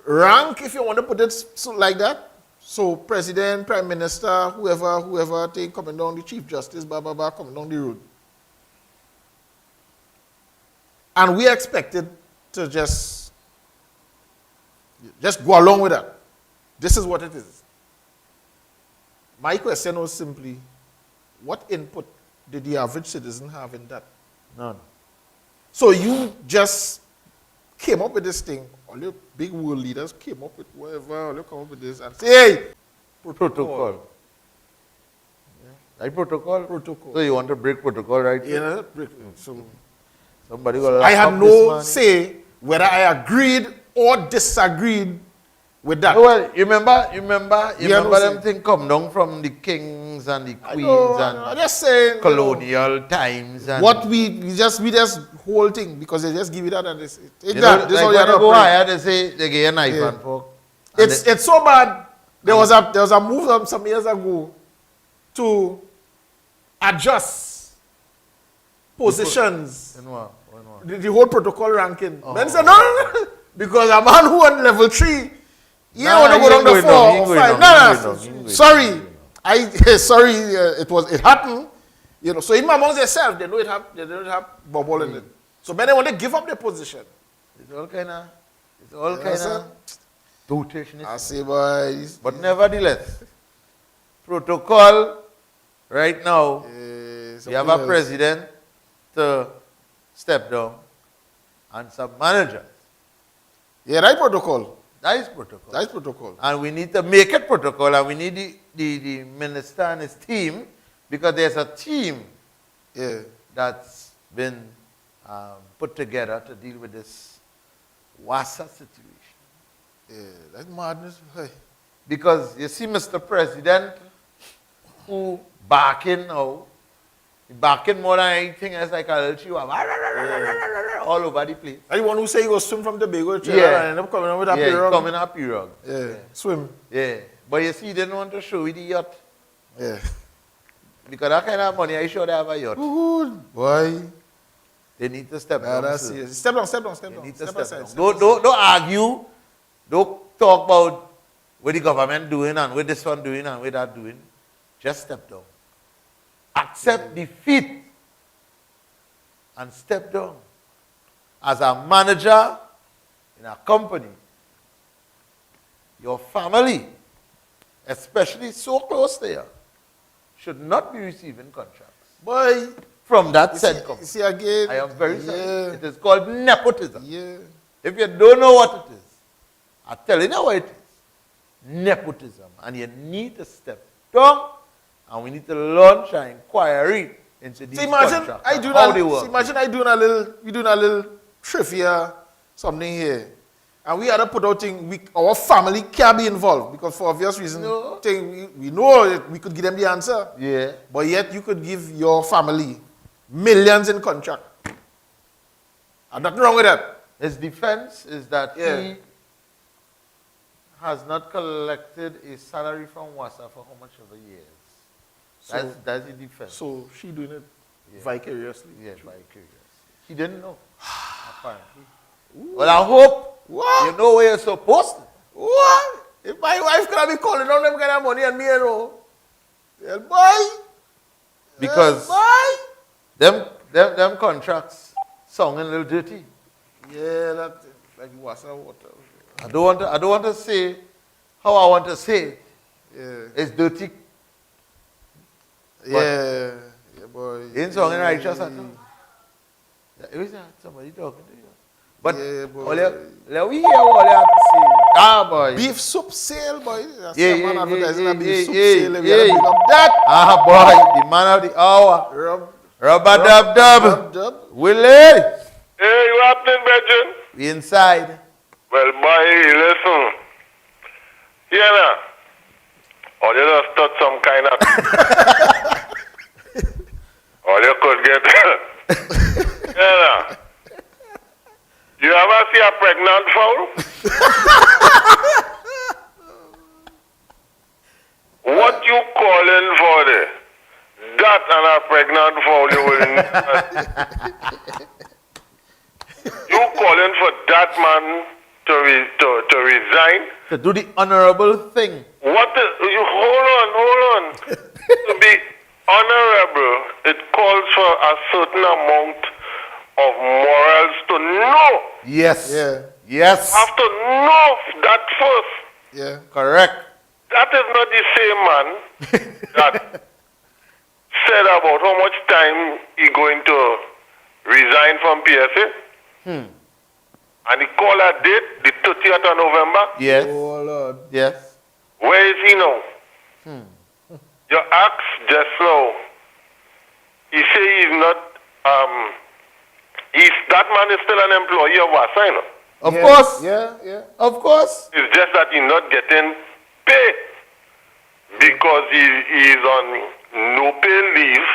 rank, if you want to put it like that. So president, prime minister, whoever, they coming down, the chief justice, coming down the road. And we expected to just go along with that. This is what it is. My question was simply, what input did the average citizen have in that? None. So you just came up with this thing, all your big world leaders came up with whatever, all you come up with this and say, hey, Protocol. Right, protocol? Protocol. So you want to break protocol, right? Yeah, so Somebody got I had no say whether I agreed or disagreed with that. Well, you remember Yeah, no them say. thing come down from the kings and the I queens know, and I'm just saying. colonial times and What we just whole thing because they just give it that and this. you know, like when you go higher, they say they give you a knife Yeah. and fork. And It's so bad. There was a move some years ago to adjust positions. In what? The whole protocol ranking. Oh. Men said no, because a man who on level 3, you Nah, want to go he down to ain't 4 going or down, 5. he No, ain't going down. sorry. Sorry, it happened. You know, so even amongst themselves, they know it have bubble in it. So men they want to give up their position. It's all kind of dotation. I say, boys. But nevertheless, protocol right now, we have a president to step down and some managers. Yeah, right protocol. That is protocol. That is protocol. And we need to make it protocol, and we need the minister and his team, because there's a team that's been put together to deal with this WASA situation. Yeah, that's madness. Hey. Because you see Mr. President, who barking now, he barking more than anything else, like a little chihuahua, all over the place. Are you one who say you go swim from the Tobago and end up coming up with a Yeah, pirogue? coming up pirogue. Yeah, swim. Yeah. But you see, he didn't want to show you the yacht. Yeah. Because that kind of money, I sure they have a yacht. Good boy. They need to step Nah, down. that's sir. serious. Step down. They need to Step step aside. down. Don't argue. Don't talk about what the government doing and what this one doing and what that doing. Just step down. Accept defeat and step down. As a manager in a company, your family, especially so close there, should not be receiving contracts Boy, from that you said see, company. you see again. I am very sorry. Yeah. It is called nepotism. Yeah. If you don't know what it is, I'm telling you what it is. Nepotism. And you need to step down, and we need to launch an inquiry into these See, imagine contracts. I and do how that. they work. See, imagine I doing a little trivia, something here, and we had to put out thing. Our family can't be involved because for obvious reasons. No. We know that we could give them the answer. Yeah. But yet you could give your family millions in contract. And nothing wrong with that. His defense is that Yeah. he has not collected a salary from WASA for how much of a years. That's the defense. So she doing it Yeah. vicariously. Yes, vicarious. He didn't know, apparently. Well, I hope What? you know where you're supposed to. What? If my wife could have been calling on them kind of money and me, you know. Well, boy. Because Well, boy. them contracts sound a little dirty. Yeah, that like water. I don't want to say how I want to say it. Yeah. It's dirty. Yeah, boy. Ain't sounding righteous at all. Is that somebody talking to you? But Yeah, boy. let we hear all you have to say. Ah, boy. Beef soup sale, boy. That's Yeah, the man yeah, advertising yeah, a beef yeah, soup yeah, sale. We yeah. gotta big up that. Ah, boy. The man of the hour. Rubber Dub Dub. Dub. Willie. Hey, you happening, Brethren? We inside. Well, boy, listen. Here now. Or you just touch some kind of... or you could get... Here now. You ever see a pregnant fowl? What you calling for there? That and a pregnant fowl, you will You calling for that man to resign? To do the honorable thing. What is, you hold on. To be honorable, it calls for a certain amount of morals to know. Yes. Yeah. Yes. Have to know that first. Yeah. Correct. That is not the same man that said about how much time he going to resign from PSA. And he called a date, the 30th of November. Yes. Oh, Lord. Yes. Where is he now? Your ask just now. He say he's not, that man is still an employee of WASA, you know. Of Yeah, course. Yeah, yeah. Of course. It's just that he's not getting pay because he is on no pay leave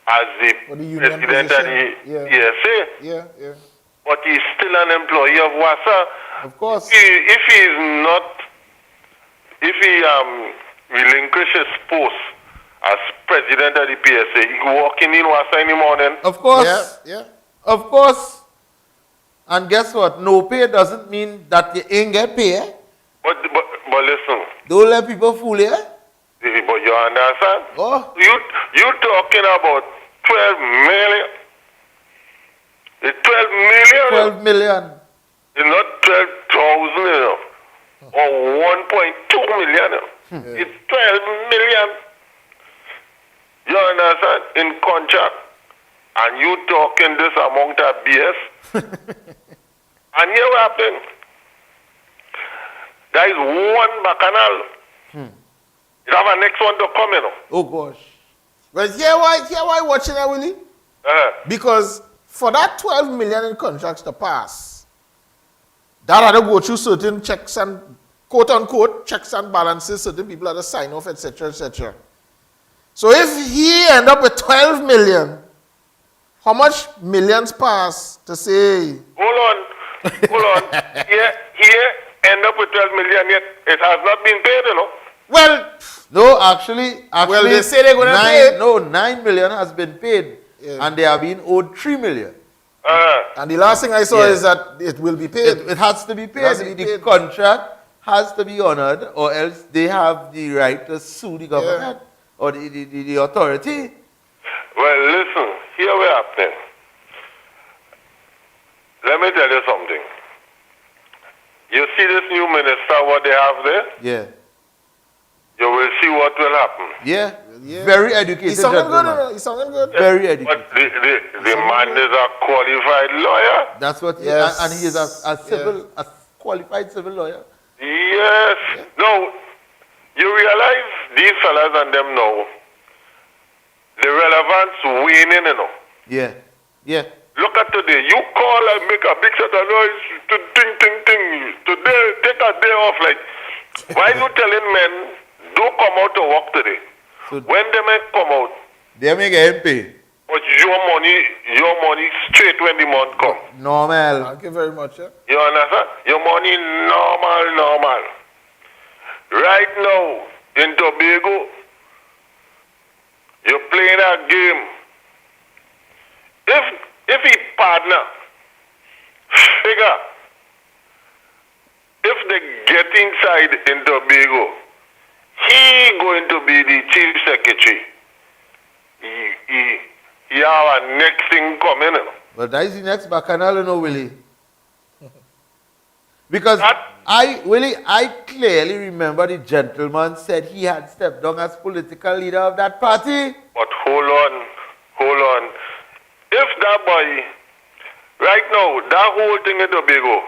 as For the the union president of position. the Yeah. PSA. Yeah, yeah. But he's still an employee of WASA. Of course. If he is not, if he relinquishes post as president of the PSA, he go walking in WASA in the morning. Of course. Yeah, yeah. Of course. And guess what? No pay doesn't mean that you ain't get pay. But listen, Don't let people fool you. but you understand? Oh. You talking about 12 million? It's 12 million. 12 million. It's not 12,000, or 1.2 million. It's 12 million. You understand? In contract. And you talking this amount of BS. And here what happened? There is one bacchanal. You have a next one to come, Oh gosh. But here why watching that, Willie? Because for that 12 million in contracts to pass, that had to go through certain checks and quote unquote checks and balances, certain people had to sign off, etc., etc. So if he end up with 12 million, how much millions pass to say? Hold on. Here end up with 12 million yet. It has not been paid, Well, No, actually, well, they say they're gonna pay it. No, 9 million has been paid. Yeah. And they are being owed 3 million. and the last thing I saw is that it will be paid. It has to be paid. has to be The paid. contract has to be honored, or else they have the right to sue the government or the authority. Well, listen, here we happening. Let me tell you something. You see this new minister, what they have there? Yeah. You will see what will happen. Yeah. Yeah. Very educated He's sounding good, gentleman. he's sounding good. Very But educated. the man is a qualified lawyer. That's what he Yes. and he is a qualified civil lawyer. Yes. No, you realize these fellas and them know the relevance waning, Yeah. Yeah. Look at today. You call and make a big set of noise to ting, ting, ting. Today, take a day off. Like, why you telling men, don't come out to work today? So When the men come out, they may get paid. but your money straight when the month come. Normal. Thank you very much. You understand? Your money normal. Right now, in Tobago, you're playing a game. If he partner, figure, if they get inside in Tobago, he going to be the chief secretary. He have a next thing coming. But that is the next bacchanal, Willie. Because That- I clearly remember the gentleman said he had stepped down as political leader of that party. But hold on. If that boy, right now, that whole thing in Tobago,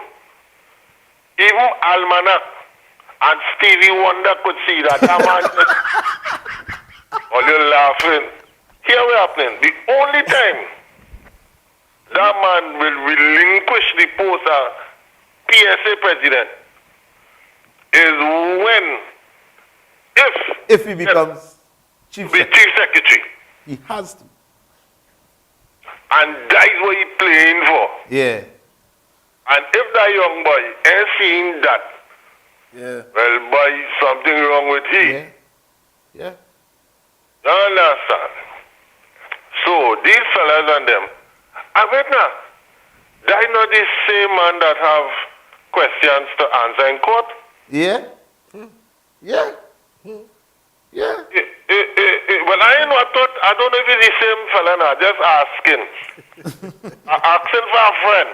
even Almanac and Stevie Wonder could see that man. Or you're laughing. Here we happening. The only time that man will relinquish the post of PSA president is when, If he becomes chief the secretary, chief secretary. he has to. And that is what he playing for. Yeah. And if that young boy ain't seeing that, well, boy, something wrong with he. Yeah. Yeah. You understand? So these fellas and them, I bet now, that not the same man that have questions to answer in court. Yeah. Yeah. Yeah. Well, I don't know if it's the same fella now, just asking. Asking for a friend.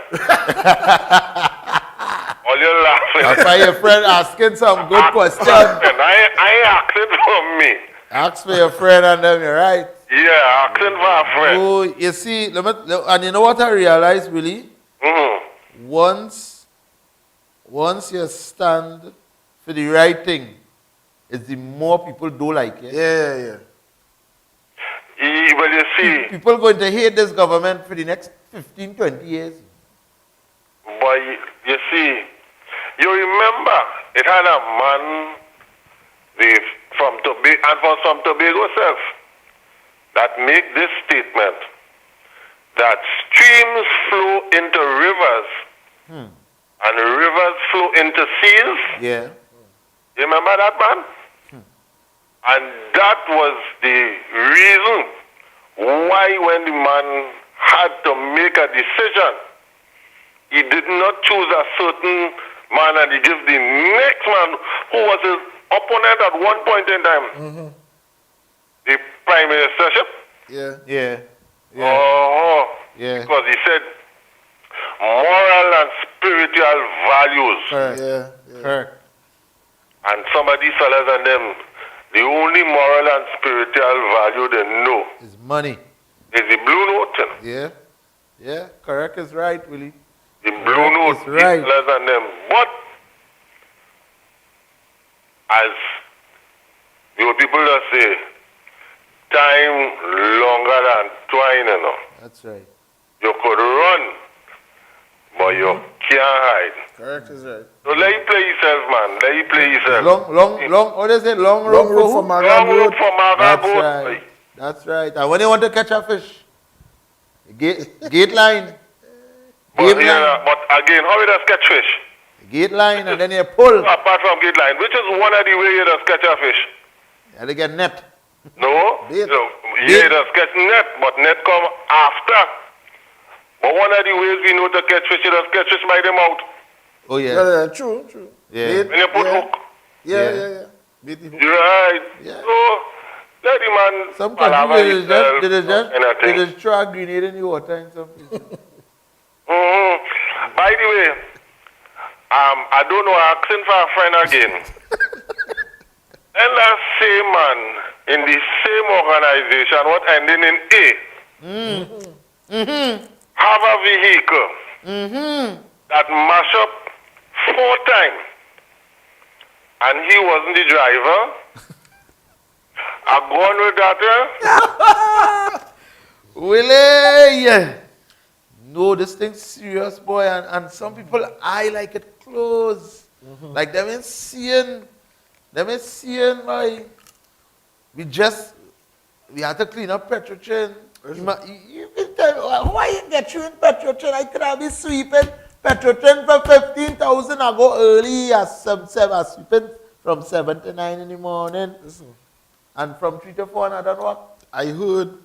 All you're laughing. That's why your friend asking some good questions. I ain't asking for me. Ask for your friend and then you're right. Yeah, asking for a friend. Oh, you see, and you know what I realized, really? Mm-hmm. Once you stand for the right thing, it's the more people don't like it. Yeah. Well, you see, People going to hate this government for the next 15, 20 years. boy, you see, you remember it had a man from Tobago self that make this statement that streams flow into rivers and rivers flow into seas. Yeah. You remember that, man? And that was the reason why when the man had to make a decision, he did not choose a certain man and he gave the next man who was his opponent at one point in time the prime ministership. Yeah. Yeah. Yeah. Because he said moral and spiritual values. Correct. Yeah. Correct. And some of these fellas and them, the only moral and spiritual value they know It's money. is the blue note. Yeah. Yeah. Correct is right, Willie. The blue note, is right. these fellas and them. But as your people just say, time longer than twine, you know. That's right. You could run, but you can't hide. Correct is right. So let you play yourself, man. Let you play yourself. Long, what is it? Long road Long road for who? Maga Long road Road. for Maga That's boat. right. That's right. And when you want to catch a fish, gate line. But, but again, how you just catch fish? Gate line, and then you pull. Apart from gate line, which is one of the ways you just catch a fish. And they get net. No? Bait. So, yeah, you just catch net, but net come after. But one of the ways we know to catch fish, you just catch fish by the mouth. Oh, yeah. Yeah, true. Yeah. When you put hook. Yeah. Bait the hook. You're right. Yeah. So, let the man Some palaver countries, himself they and thing. just throw a grenade in the water in some places. By the way, I don't know, asking for a friend again. And that same man in the same organization, what ending in A, have a vehicle that mash up 4 times, and he wasn't the driver. I gone with that. Willie! No, this thing's serious, boy. And some people eye like it close. Like them ain't seeing, boy. We had to clean up Petrochin. You can tell me, why you get you in Petrochin? I could have been sweeping Petrochin for 15,000. I go early as sweeping from 7 to 9 in the morning. And from 3 to 4, and I don't know what. I heard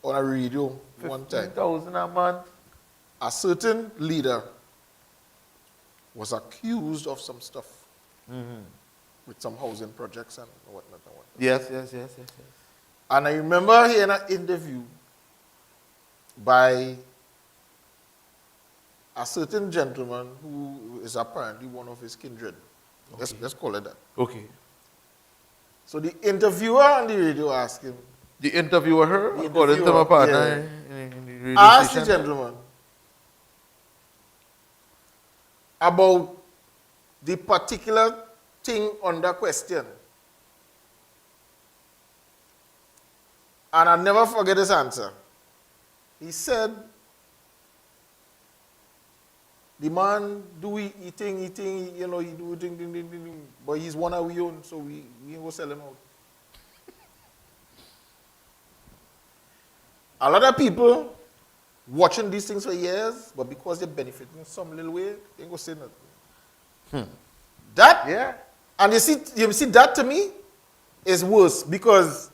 on a radio one time 15,000 a month. a certain leader was accused of some stuff with some housing projects and whatnot. Yes. And I remember hearing an interview by a certain gentleman who is apparently one of his kindred. Okay. Let's call it that. Okay. So the interviewer on the radio asked him, The interviewer, her, The according to my interviewer, partner in the radio ask the station. gentleman about the particular thing under question. And I'll never forget his answer. He said, the man do eating, you know, he do thing, but he's one of we own, so we ain't go sell him out. A lot of people watching these things for years, but because they benefit in some little way, they ain't go say nothing. That, Yeah. and you see that to me is worse because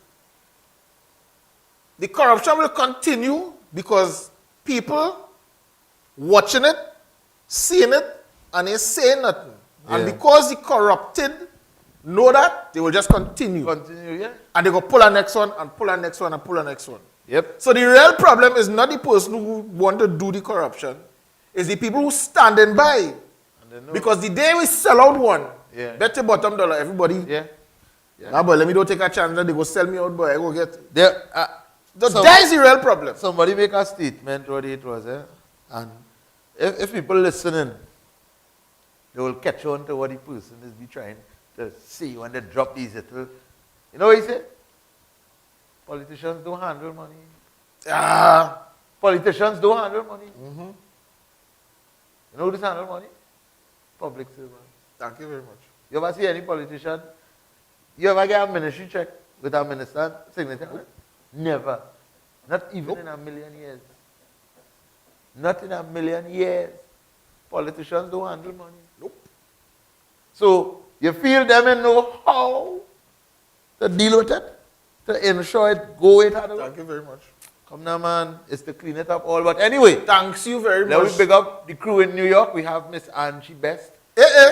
the corruption will continue because people watching it, seeing it, and they saying nothing. And Yeah. because the corrupted know that, they will just continue. Continue, yeah. And they go pull a next one, and pull a next one, and pull a next one. Yep. So the real problem is not the person who want to do the corruption, it's the people who standing by. Because the day we sell out one, Yeah. bet your bottom dollar, everybody. Yeah. Nah, boy, let me don't take a chance that they go sell me out, boy. I go get. There, That is the real problem. somebody make a statement what it was, and if people listening, they will catch on to what the person is be trying to say when they drop these little. You know what he said? Politicians don't handle money. Politicians don't handle money. You know who does handle money? public servant. Thank you very much. You ever see any politician? You ever get a ministry check with a minister signature? on it? Never. Not even in a million years. Not in a million years. Politicians don't handle money. Nope. So you feel them and know how to deal with it, to ensure it go it out of Thank you very much. Come now, man. It's to clean it up all. But anyway, Thanks you very let much. me big up the crew in New York. We have Miss Angie Best,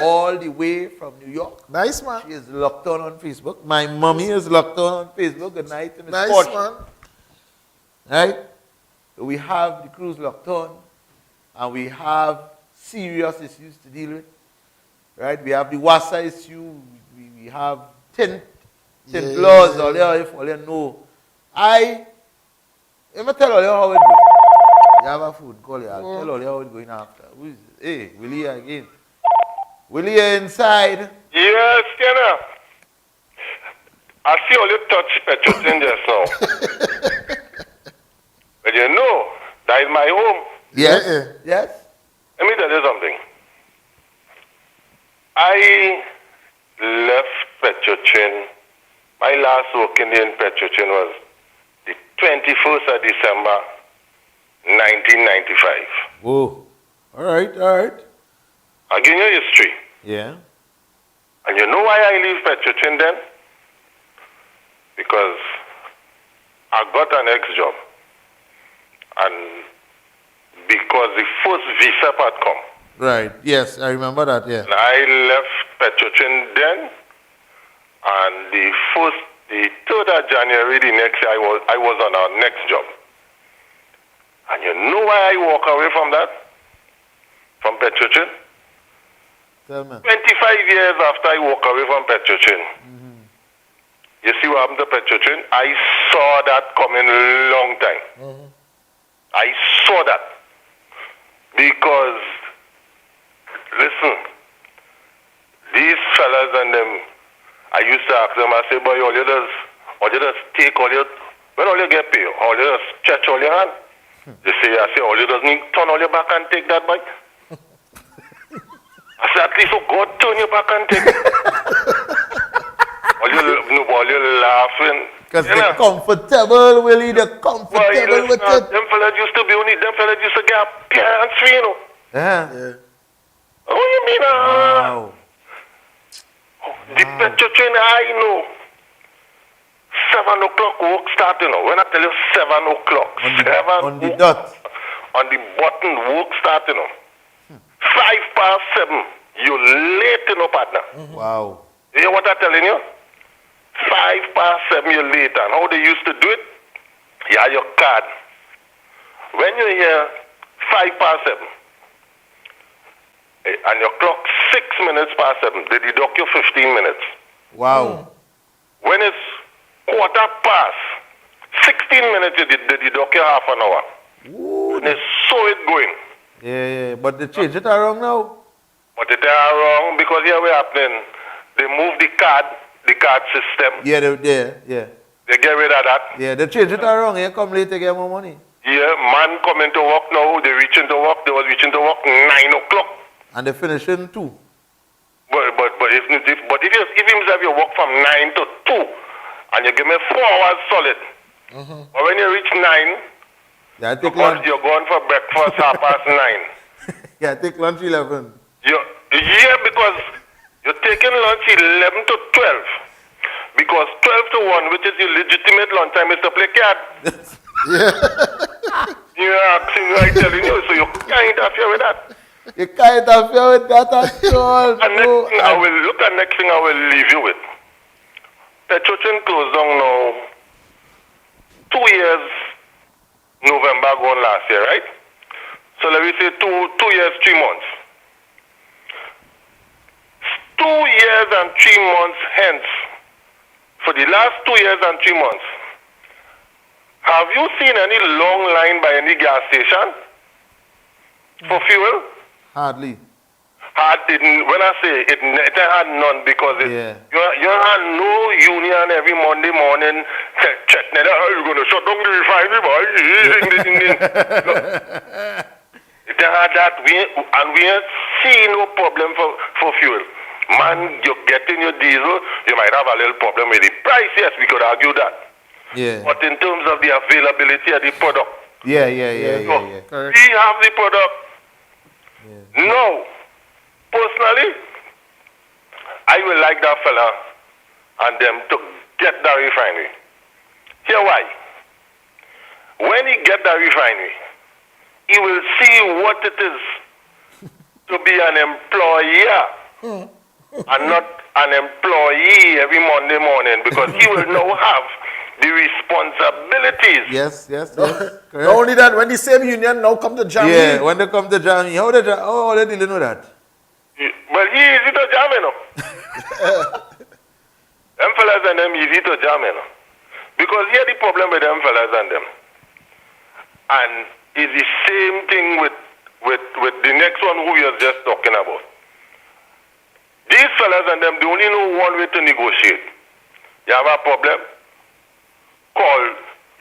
all the way from New York. Nice, man. She is locked on Facebook. My mommy is locked on Facebook. Good night to Miss Nice, Fortune. man. Right? So we have the crews locked on, and we have serious issues to deal with. Right? We have the WASA issue. We have tint laws. All you, if all you know. Let me tell you how it goes. You have a food call you. I'll tell all you how it's going after. Who is it? Hey, Willie again. Willie inside. Yes, Kenna. I see all you touch Petrotin just now. But you know, that is my home. Yes. Yes. Let me tell you something. I left Petrochin. My last working day in Petrochin was the 21st of December, 1995. Whoa. All right. I'll give you a history. Yeah. And you know why I leave Petrochin then? Because I got an ex-job. And because the first visa had come. Right. Yes, I remember that. Yeah. And I left Petrochin then. And the 3rd of January, the next year, I was on our next job. And you know why I walk away from that? From Petrochin? Tell me. 25 years after I walk away from Petrochin. You see what happened to Petrochin? I saw that coming a long time. I saw that. Because, listen, these fellas and them, I used to ask them, I say, boy, all you just take all your, when all you get paid, all you just stretch all your hand. They say, I say, all you just need turn all your back and take that bike. I said, at least for God, turn your back and take it. all you laughing. Because they're comfortable, Willie. They're comfortable with it. Them fellas used to be on it. Them fellas used to get pants free, you know. Yeah. What do you mean? Wow. The Petrochin, I know. 7 o'clock work start, you know. When I tell you 7 o'clock, On the dot. On the button, work start, you know. 7:05, you're late, you know, partner. Wow. You hear what I'm telling you? 7:05, you're late. And how they used to do it? You have your card. When you hear 7:05, and your clock 6 minutes past 7, they deduct you 15 minutes. Wow. When it's 7:15, 16 minutes, they deduct you half an hour. Ooh. And they saw it going. Yeah. But they change it around now. But they are wrong because here what happening. They move the card system. Yeah, yeah. They get rid of that. Yeah, they change it around. You come late to get more money. Yeah, man coming to work now, they reaching to work, they was reaching to work 9 o'clock. And they finish in 2. But if you work from 9 to 2 and you give me 4 hours solid, but when you reach 9, Yeah, take lunch. you're going for breakfast 9:30. Yeah, take lunch 11. Yeah, because you're taking lunch 11 to 12. Because 12 to 1, which is your legitimate lunch time, is to play card. Yeah, I'm telling you, so you can't interfere with that. You can't interfere with that at all. And next thing I will leave you with. Petrochin closed down now 2 years, November gone last year, right? So let me say 2 years, 3 months. 2 years and 3 months hence, for the last 2 years and 3 months, have you seen any long line by any gas station for fuel? Hardly. When I say it had none because you had no union every Monday morning checking it out. You're going to shut down the refinery, boy. They had that, and we ain't see no problem for fuel. Man, you're getting your diesel, you might have a little problem with the price, yes, we could argue that. Yeah. But in terms of the availability of the product, Yeah. so we have the product. Yeah. No, personally, I will like that fella and them to get that refinery. Here why? When he get that refinery, he will see what it is to be an employer and not an employee every Monday morning, because he will now have the responsibilities. Yes. Not only that, when the same union now come to jam Yeah, when they come to jam, how they dealing with that? Well, he easy to jam, you know. Them fellas and them easy to jam, you know. Because here the problem with them fellas and them. And it's the same thing with the next one who we are just talking about. These fellas and them, they only know one way to negotiate. You have a problem? Call,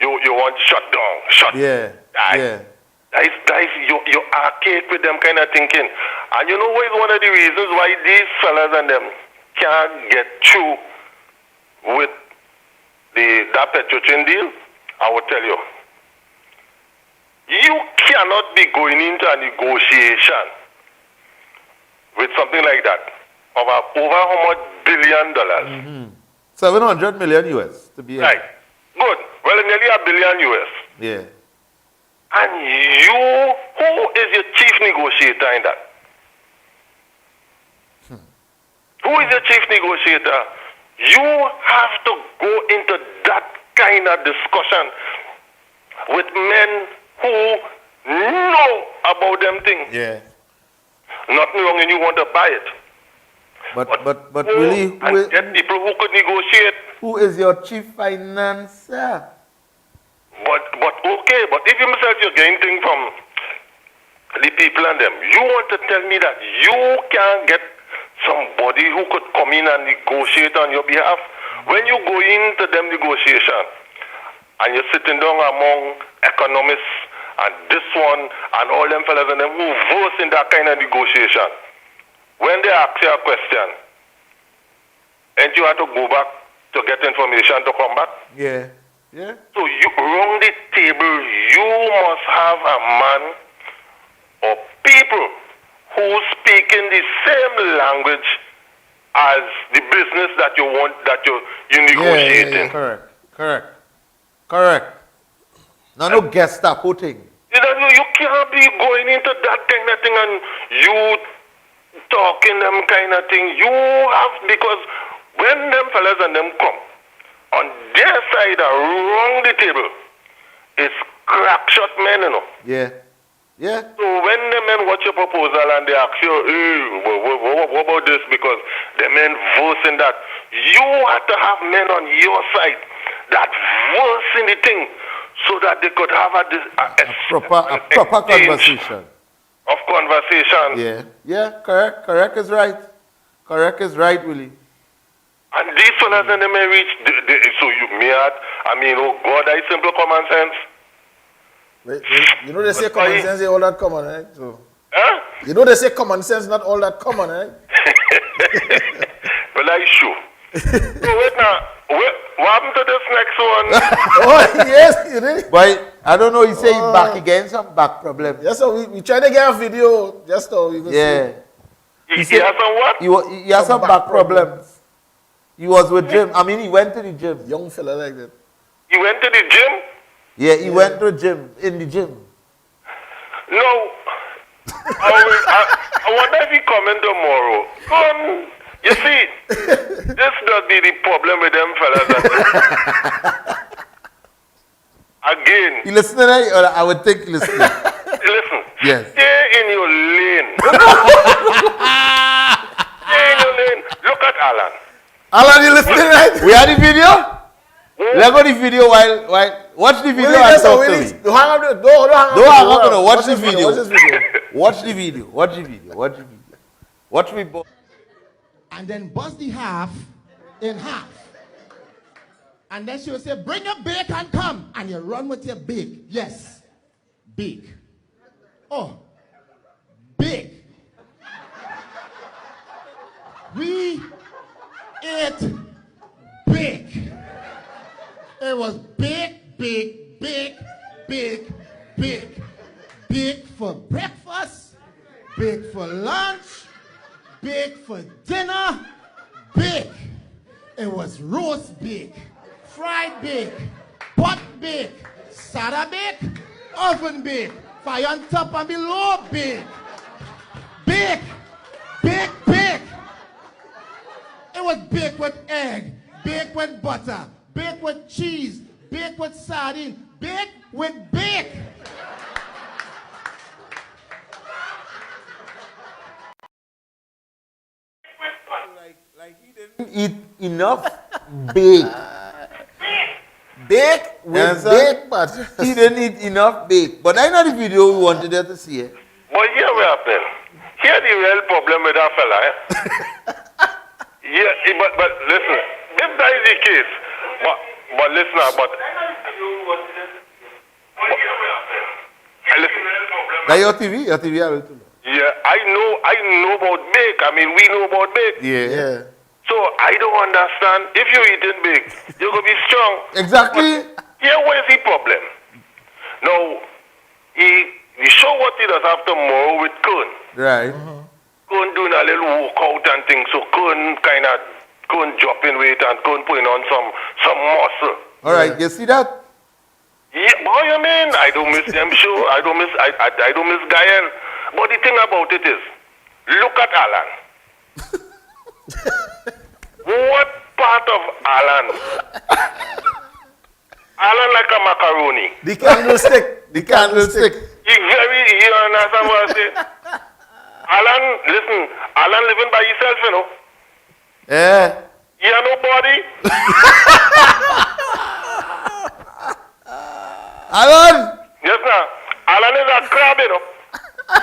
you want shut down, Yeah. That is you archaic with them kind of thinking. And you know what is one of the reasons why these fellas and them can't get through with that petroleum deal? I will tell you. You cannot be going into a negotiation with something like that of over how much $1 billion? 700 million US to be right. Good. Well, nearly $1 billion US. Yeah. And you, who is your chief negotiator in that? Who is your chief negotiator? You have to go into that kind of discussion with men who know about them things. Yeah. Nothing wrong and you want to buy it. But really, get people who could negotiate. Who is your chief financier? But okay, but if you yourself you're getting things from the people and them, you want to tell me that you can get somebody who could come in and negotiate on your behalf? When you go into them negotiation and you're sitting down among economists and this one and all them fellas and them who verse in that kind of negotiation, when they ask you a question, and you have to go back to get information to come back? Yeah. So you around the table, you must have a man or people who speak in the same language as the business that you want, that you're negotiating. Correct. No Gestapo thing. You can't be going into that kind of thing and you talking them kind of thing. You have, because when them fellas and them come, on their side around the table, it's crack shot men, you know. Yeah. So when the men watch your proposal and they ask you, hey, what about this? Because the men voicing that, you have to have men on your side that voicing the thing so that they could have a proper conversation. Of conversation. Yeah, correct is right. Correct is right, Willie. And these fellas and they may reach, so you mad, oh God, that is simple common sense. You know they say common sense is all that common, right? So, you know they say common sense not all that common, right? Well, that's true. So wait now, what happened to this next one? Oh, yes, you did. But I don't know, he say he's back again, some back problem. Yes, so we tried to get a video just so we could see. He has some what? He has some back problems. He was with Jim. He went to the gym. Young fella like that. He went to the gym? Yeah, he went to the gym, in the gym. No. I wonder if he come in tomorrow. You see, this does be the problem with them fellas. Again. You listening? Or I would think listening. Listen. Yes. Stay in your lane. Stay in your lane. Look at Alan. Alan, you listening, right? We had the video? Let's go the video while watch the video and talk to me. Don't hang up. Don't hang up. Watch the video. Watch this video. Watch the video. Watch the video. Watch the video. Watch me both. And then bust the half in half. And then she will say, bring your bake and come. And you run with your bake. Yes. Bake. Oh, ate big. It was big, big, big, big, big. Big for breakfast, big for lunch, big for dinner, big. It was roast big, fried big, pot big, sada big, oven big, fire on top and below big. Big, big, big. It was baked with egg, baked with butter, baked with cheese, baked with sardine, baked with bake. Like he didn't eat enough bake. Bake with Yes, sir. bake, but He didn't eat enough bake. But I know the video we wanted you to see. But here we happen. Here the real problem with that fella. Yeah, but listen, if that is the case, but listen, but listen. That your TV? Your TV, I will too. Yeah, I know about bake. I mean, we know about bake. Yeah. So I don't understand. If you're eating bake, you're gonna be strong. Exactly. But here, what is the problem? Now, he show what he does have tomorrow with Kun. Right. Kun doing a little workout and things. So Kun kind of dropping weight and Kun putting on some muscle. All right. You see that? Yeah, what you mean? I don't miss them show. I don't miss Gael. But the thing about it is, look at Alan. What part of Alan? Alan like a macaroni. the candlestick. The candlestick. You understand what I say? Alan, listen, Alan living by himself, you know. Yeah. He have no body. Alan! Yes, sir. Alan is a crab, you know.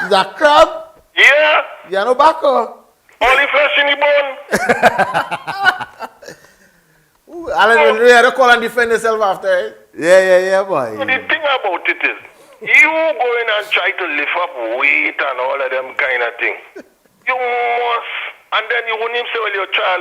Is a crab? Yeah. You no backer. Only flesh in the bone. Alan will really have to call and defend himself after it. Yeah, boy. So the thing about it is, you go in and try to lift up weight and all of them kind of thing. You must, and then you wouldn't even say, well, you try a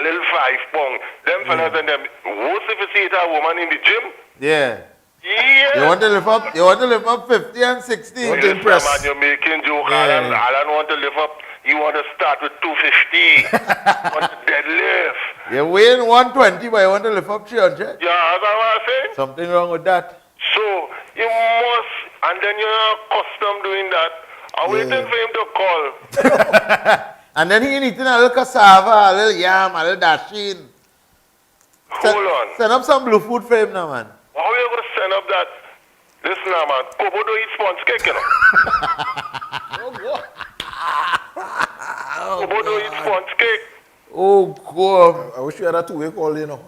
little 5 pound. Them fellas and them, worse if you see it a woman in the gym. Yeah. Yeah. You want to lift up 50 and 60. Want to Yes, impress. man, you're making joke. Yeah. Alan want to lift up. You want to start with 250. Want to deadlift. You're weighing 120, but you want to lift up 300. Yeah, that's what I'm saying. Something wrong with that. So you must, and then you're not accustomed doing that. I'm waiting for him to call. And then he eating a little cassava, a little yam, a little dashin. Hold on. Send up some blue food for him now, man. How are you going to send up that? Listen now, man. Kobo don't eat sponge cake, you know. Kobo don't eat sponge cake. Oh, God. I wish you had a two-way call, you know.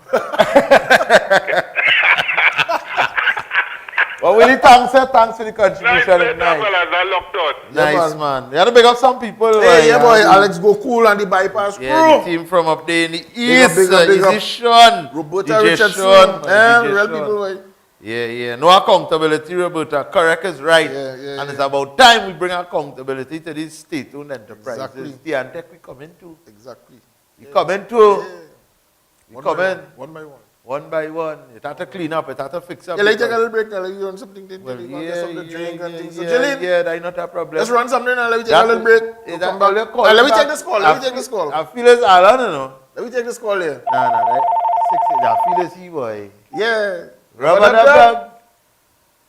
Well, really, thanks for the contribution. Nice, Nice, I locked out. nice man. You had to big up some people. Hey, yeah, boy, Alex go cool on the bypass crew. Yeah, the team from up there in the east. Big up, big up. Easy Sean. Roberta DJ Richardson. Sean, Yeah, DJ real Sean. people, boy. Yeah. No accountability, Roberta. Correct is right. Yeah, and it's about time we bring accountability to these state-owned enterprises. Exactly. The Antec we come into. Exactly. We come into. We One come by in. one by one. One by one. It had to clean up. It had to fix up. Yeah, let's take a because- little break now. Like you want something to Well, get yeah, something to drink and things. So, yeah, Jillian, yeah, that's not a problem. let's run something and let me take That- a little break. is We'll that come back. all you call Let me back? take this call. Let me take this call. I feel it's Alan, you know. Let me take this call here. Nah, that 60. I feel it's he, boy. Yeah. Rubber Dub Dub. dub.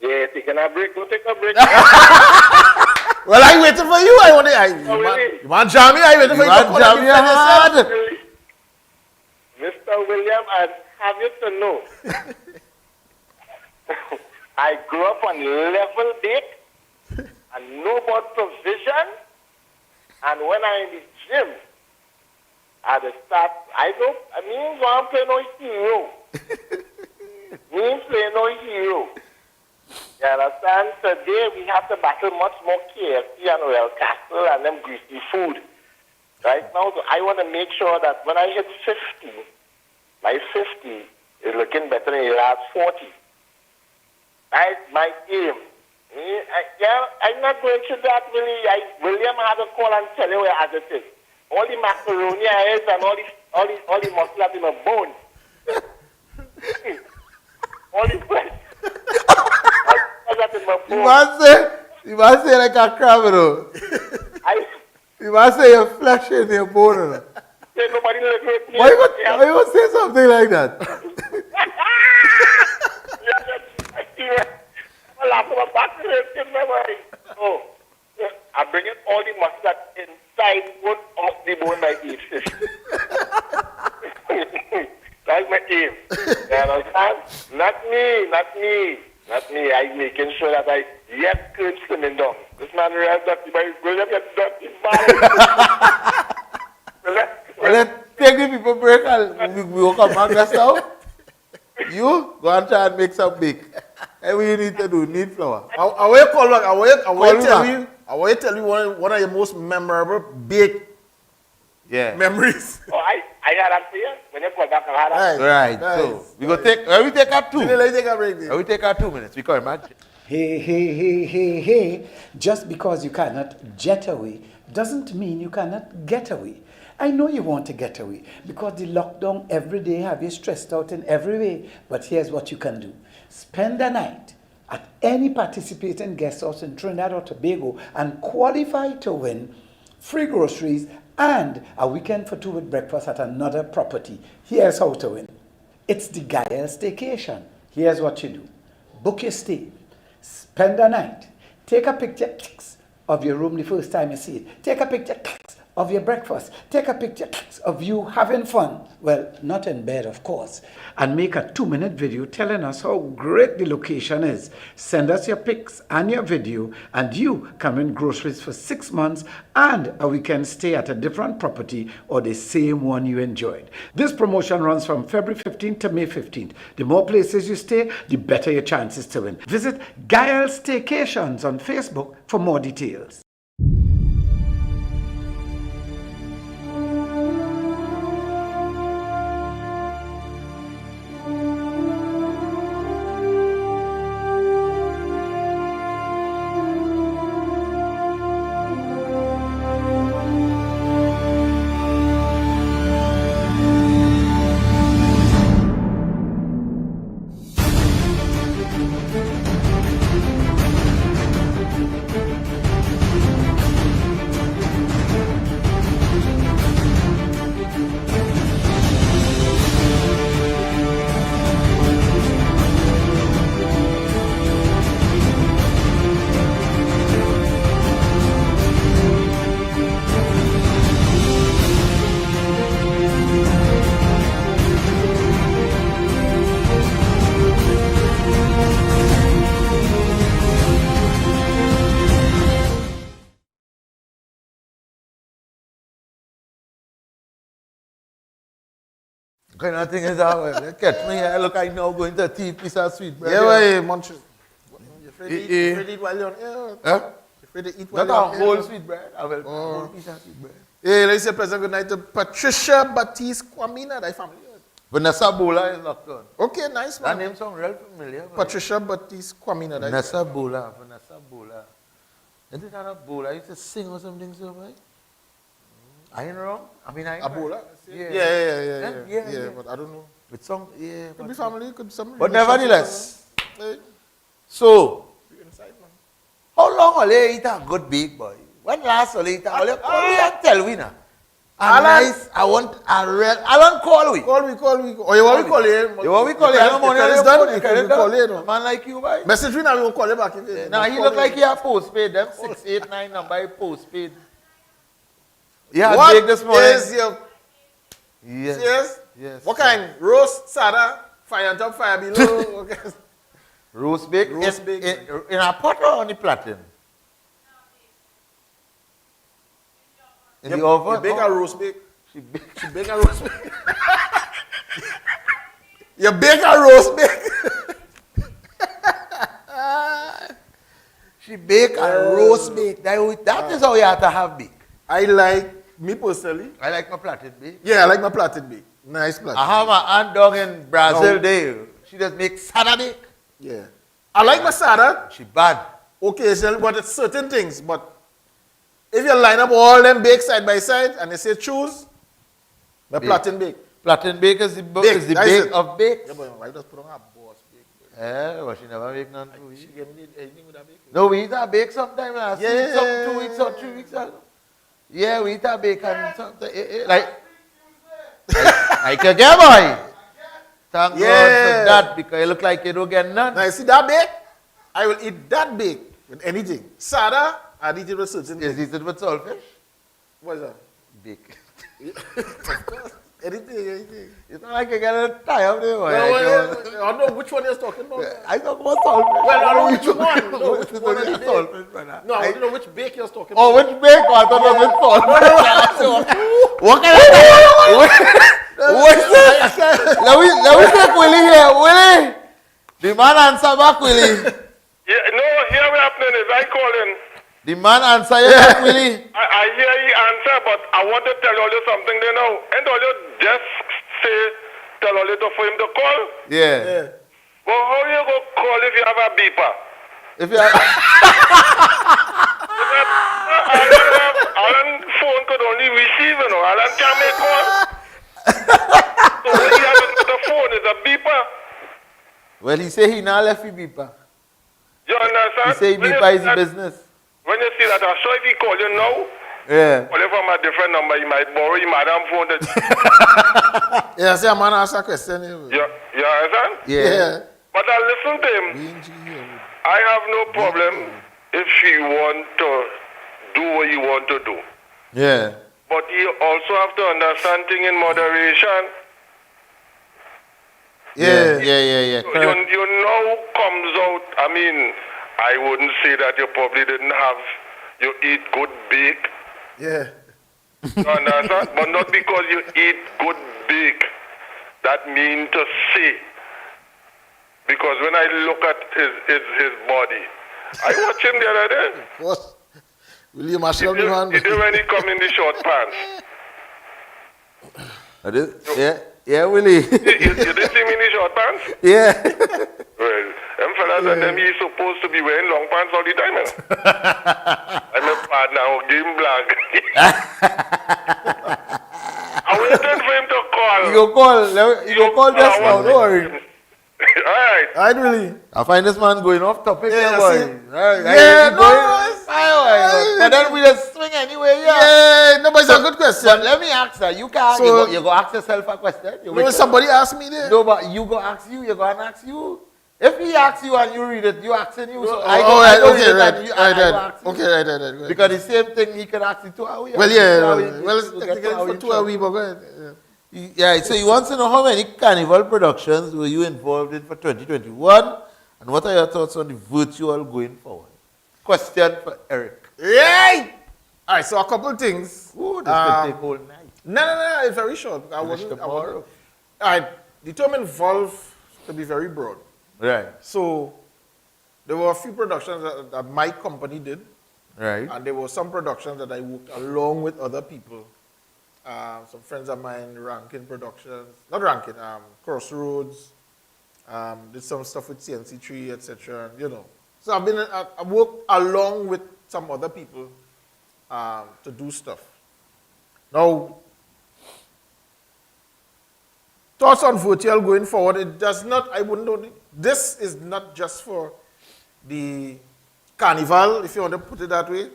Yeah, taking a break. Don't take a break. Well, I waiting for you. I want to. really? You want Jamie? I waiting for you to Man, call jam and your defend yourself. hard. Mr. William, I have you to know. I grew up on level date and no about provision. And when I'm in the gym, at the start, I mean, I'm playing no hero. Me play no hero. You understand? Today we have to battle much more KFC and Royal Castle and them greasy food. Right now, so I want to make sure that when I hit 50, my 50 is looking better than the last 40. Right? My aim. I'm not going through that really. William had to call and tell you where as it is. All the macaroni is and all all the muscle in my bone. All the flesh. All that in my bone. You must say like a crab, though. You must say your flesh in your bone. Nobody let me. Why you say something like that? Oh, I'm bringing all the muscle that inside one off the bone I eat. That's my aim. You understand? Not me. I'm making sure that I get good swimming down. This man real dirty, but he's going to get dirty bad. Well, let's take the people break and we will come back just now. You go and try and make some bake. And what you need to do, need flour. I will call back. I will tell you one of your most memorable bake memories. Oh, I had that for you. When you call back, I had that. Right. Nice. So we go take. We take our 2. Let's take a break there. We take our 2 minutes. We come back. Hey. Just because you cannot jet away doesn't mean you cannot get away. I know you want to get away because the lockdown every day have you stressed out in every way. But here's what you can do. Spend the night at any participating guest house in Trinidad or Tobago and qualify to win free groceries and a weekend for 2 with breakfast at another property. Here's how to win. It's the Gael Staycation. Here's what you do. Book your stay. Spend the night. Take a picture of your room the first time you see it. Take a picture of your breakfast. Take a picture of you having fun. Well, not in bed, of course. And make a 2-minute video telling us how great the location is. Send us your pics and your video, and you can win groceries for 6 months and a weekend stay at a different property or the same one you enjoyed. This promotion runs from February 15th to May 15th. The more places you stay, the better your chances to win. Visit Gael Staycations on Facebook for more details. Kind of thing is that catch me here. Look, I know going to a tea piece of sweet bread. Yeah, Munch. You're afraid to eat while you're on air? Huh? You're afraid to eat while Not you're on a air? whole sweet bread. I will a whole piece of sweet bread. Hey, let's say present good night to Patricia Batiste Kwamina, thy family. Vanessa Bola is locked on. Okay, nice That man. name sounds real familiar. Patricia Batiste Kwamina, thy Vanessa Bola. Isn't that a Bola? I used to sing or something so, right? I ain't wrong. I mean, I ain't Ebola? right. Yeah, but I don't know. With some, yeah. Could be family, could be some. But nevertheless, Hey, so, be inside, man. how long will you eat a good bake, boy? When last will you eat a good call me and tell me now. Nice, I want a real, Alan call we. Call me. Or you want me call you? You want me call you? I don't want It's to done. You can call you. A man like you, boy. Message me now, we will call you back. If you- Now he look like he a postpaid. Them 689 number he postpaid. Yeah, What bake this morning. is your... Yes. Serious? Yes. What kind? Roast, sada, fire on top, fire below? Okay. Roast bake. Roast bake. In a pot or on the platen? In the oven? You bake a roast bake. She bake. You bake a roast bake. You bake a roast bake. She bake a roast bake. That is how you have to have bake. I like, me personally, I like my platen bake. yeah, I like my platted bake. Nice platted. I have my aunt down in Brazil No. there. She just make sada bake. Yeah. I like my sada She bad. occasionally, but it's certain things. But if you line up all them bakes side by side and they say choose, The platin bake. Platin bake is the, Bake, is the that's bake it. of bake. Yeah, but why just put on a boss bake? But she never make none for She we. gave me anything with that bake. No, we eat a bake sometime. I see it some 2 weeks or 3 weeks ago. Yeah, we eat a bake and something. Like a gay boy. Thank God for that because you look like you don't get none. Now you see that bake? I will eat that bake with anything. Sada, I'd eat it with certain. Is it with saltfish? What is that? Bake. Of course. Anything. It's not like you get a tired there. I don't know which one you're talking about. I talk about saltfish. Well, I don't know which one. No, which one are the bake? Saltfish, brother. No, I want to know which bake you're talking Oh, about. which bake? Oh, I thought it was saltfish. What kind of what's that? Let me take Willie here. Willie! The man answer back, Willie. Yeah, no, here what happening is I call in. The man answer you back, Willie. I hear you answer, but I want to tell all you something there now. And all you just say, tell all you to for him to call. Yeah. Well, how you go call if you have a beeper? If you have... Alan phone could only receive, you know. Alan can't make call. So what he has on the phone is a beeper. Well, he say he not left you beeper. You understand? He say beeper is his business. When you see that, I'm sure if he call you now, Yeah. call you from a different number, he might borrow your madam phone. Yeah, see, a man asked a question. You understand? Yeah. But I listen to him. I have no problem if he want to do what he want to do. Yeah. But you also have to understand things in moderation. Yeah. You know comes out, I mean, I wouldn't say that you probably didn't have, you eat good bake. Yeah. You understand? But not because you eat good bake, that mean to say. Because when I look at his body, I watched him the other day. What? William Marshall, man. He did when he come in the short pants. Yeah, Willie. You didn't see me in the short pants? Yeah. Well, them fellas and them, he's supposed to be wearing long pants all the time. You know? I'm a partner, give him black. I'm waiting for him to call. You go call just now, don't worry. Alright. Alright, really. I find this man going off topic Yeah, here, boy. But then we just swing anyway, Yeah, no, but it's a good question. But let me ask her. You can't. So- you go ask yourself a question. No, somebody asked me there. No, but you go ask you. You go and ask you. If he asks you and you read it, you asking you. So I go read it and I go ask you. Right. Because the same thing he can ask you 2 hours. Well, yeah. Well, it's technically for 2 hours, but go ahead. Yeah, so you want to know how many carnival productions were you involved in for 2021? And what are your thoughts on the virtual going forward? Question for Eric. Yay! All right, so a couple of things. Ooh, this will take whole night. No, it's very short. I wasn't. tomorrow. I determined Valve to be very broad. Right, So there were a few productions that my company did, right. and there were some productions that I worked along with other people. Some friends of mine, Rankin Productions, not Rankin, Crossroads, did some stuff with CNC3, etc. You know, so I worked along with some other people to do stuff. Now, thoughts on virtual going forward? It does not. I wouldn't know. This is not just for the carnival, if you want to put it that way,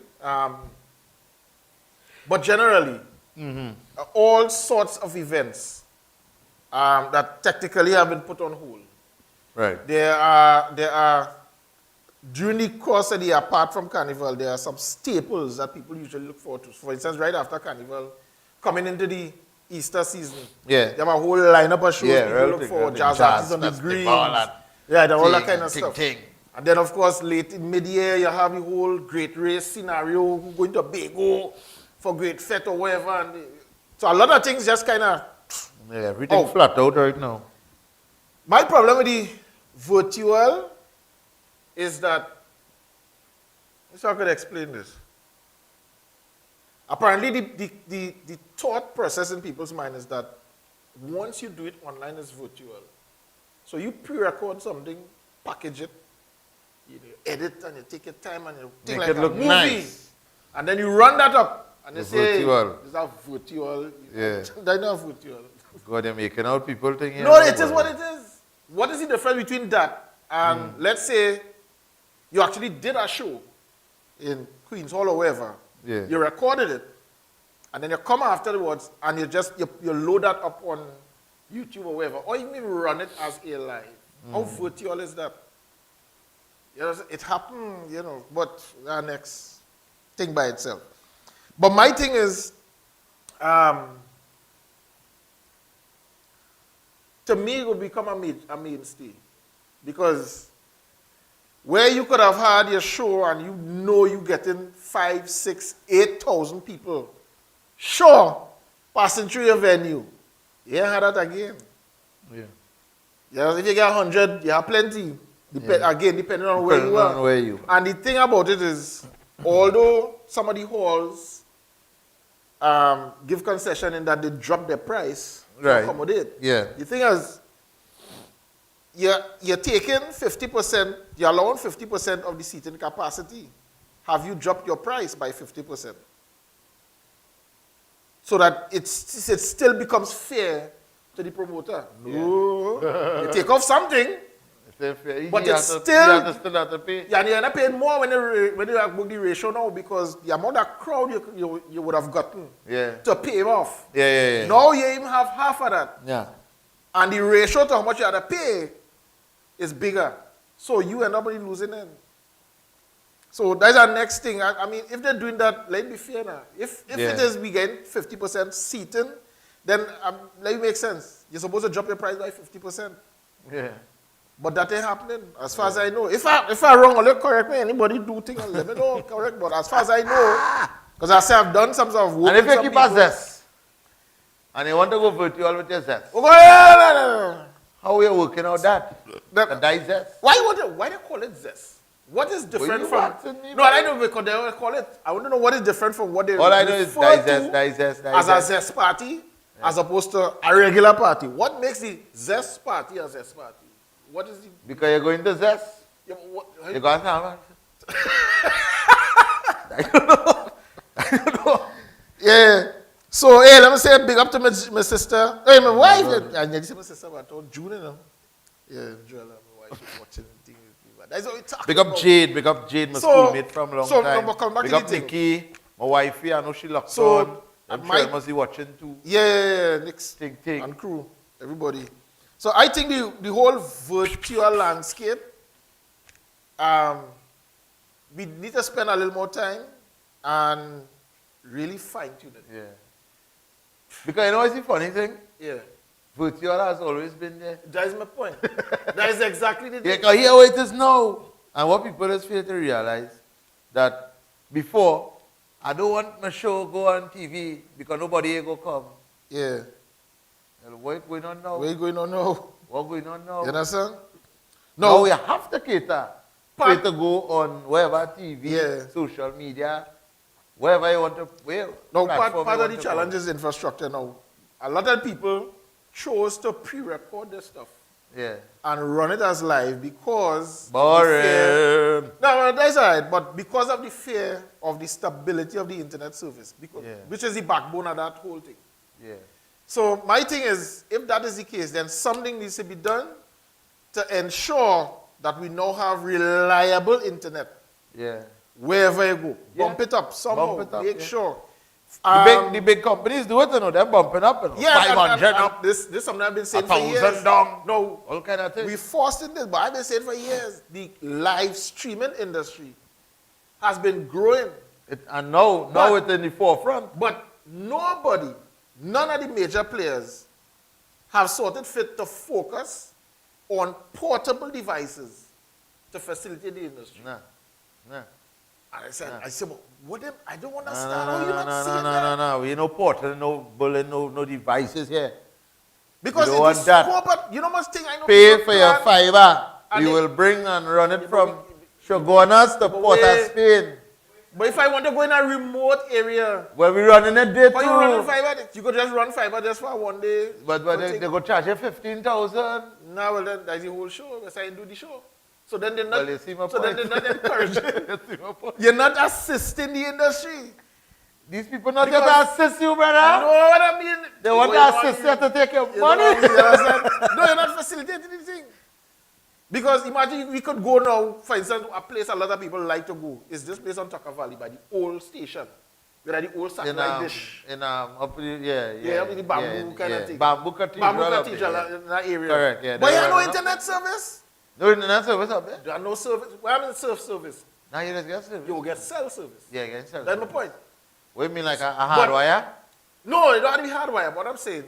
but generally. All sorts of events that technically have been put on hold. Right. There are during the course of the year, apart from Carnival, there are some staples that people usually look forward to. For instance, right after Carnival, coming into the Easter season, Yeah. they have a whole lineup of shows Yeah, people real look thing, forward. real Jazz thing. artists on the Jazz green. festival and Yeah, all that ting, kind of ting, stuff. ting. And then, of course, late in mid-year, you have the whole great race scenario, who going to Bago for Great Fete or whatever. And so a lot of things just kind of... Yeah, everything flat out right now. My problem with the virtual is that... Let's see how I could explain this. Apparently, the thought process in people's mind is that once you do it online, it's virtual. So you pre-record something, package it, you edit and you take your time and you think Make like it a look movie. nice. And then you run that up And they It's say, virtual. it's a virtual. Yeah. They're not virtual. God, they're making out people thinking. No, it is what it is. What is the difference between that and let's say you actually did a show in Queens Hall or wherever. Yeah. You recorded it, and then you come afterwards and you load that up on YouTube or wherever, or even run it as a live. How virtual is that? Yes, it happened, but the next thing by itself. But my thing is, to me, it will become a mainstay. Because where you could have had your show and you're getting 5, 6, 8,000 people, sure, passing through your venue. You ain't had that again. Yeah. Yeah, if you get 100, you have plenty. Again, depending on where you are. And the thing about it is, although some of the halls give concession in that they drop their price to accommodate. Yeah. The thing is, you're taking 50%, you're allowing 50% of the seating capacity. Have you dropped your price by 50%? So that it still becomes fair to the promoter. No. You take off something, but it's still, you still have to pay. Yeah, and you end up paying more when you have booked the ratio now because the amount of crowd you would have gotten to pay off. Yeah. Now you even have half of that. Yeah. And the ratio to how much you have to pay is bigger. So you end up really losing it. So that's our next thing. I mean, if they're doing that, let it be fair now. If it is we get 50% seating, then let it make sense. You're supposed to drop your price by 50%. Yeah. But that ain't happening, as far as I know. If I'm wrong, or correct me. Anybody do things, let me know. Correct. But as far as I know, because I say I've done some sort of work. And if with you some keep a people. zest, and you want to go virtual with your zest, how are you working out that? The zest? Why they call it zest? What is different from? No, I know because they call it. I want to know what is different from what they. All I know is digest. As a zest party, as opposed to a regular party. What makes the zest party a zest party? What is the? Because you're going to zest. Yeah, You're going to I don't know. Yeah. So, hey, let me say big up to my sister. Hey, my wife. I didn't say my sister, but I told June, Yeah, Joella, my wife is watching things. That's what we talk Big up about. Jade, my schoolmate from a long time. No, come back big to up the thing. Nikki, my wifey, I know she locked on. I'm sure I must be watching too. Yeah, Nick's Ting. and crew, everybody. So I think the whole virtual landscape, we need to spend a little more time and really fine-tune it. Yeah. Because you know what's the funny thing? Yeah. Virtual has always been there. That is my point. That is exactly the Yeah, thing. because here how it is now. And what people just fail to realize that before, I don't want my show go on TV because nobody here go come. Yeah. And what going on now? Where you going on now? What going on now? You understand? No, we have to cater. For it to go on wherever TV, social media, wherever you want to. Now, part of the challenge is infrastructure now. A lot of people chose to pre-record this stuff. Yeah. And run it as live because... Boring. No, that's all right. But because of the fear of the stability of the internet service, which is the backbone of that whole thing. Yeah. So my thing is, if that is the case, then something needs to be done to ensure that we now have reliable internet. Yeah. Wherever you go. Yeah. Bump it up somehow. Bump it up, Make sure. The big companies do it, you know, they're bumping up. You know, Yeah, 500 and up. This is something I've been saying for 1,000 years. down. No, all kind of things. We forced in this, but I've been saying for years, the live streaming industry has been growing. And now it's in the forefront. But nobody, none of the major players have sorted fit to focus on portable devices to facilitate the industry. Nah. And I said, but what them? I don't understand how you not seeing that. No. We no portal, no bullet, no devices here. Because we it don't want is that. corporate, you know much thing I know. Pay for your fiber. We will bring and run it from Shogunas to Port of Spain. But if I want to go in a remote area, well, we running a day too. But you running fiber, you could just run fiber just for one day. But they go charge you 15,000. No, well then that's the whole show. That's how you do the show. So then they're not. You see my so point. then they're not encouraging. You're not assisting the industry. These people not Because- here to assist you, You brother. know what I mean? They want to assist you to take your You know what money. I mean? You understand? No, you're not facilitating anything. Because imagine we could go now, for instance, a place a lot of people like to go is this place on Tucker Valley by the old station. Where the old satellite dish. Up in, yeah, Yeah, with the bamboo kind of thing. Bamboo cathedral. Bamboo up cathedral there, in that area. Correct, yeah. But they you have no were- internet service? No internet service up there? There are no service. Well, I mean surf service. Now you just get service. You will get cell service. Yeah, you get service. That's my point. What do you mean, like a hardwire? No, it don't have to be hardwire. But I'm saying,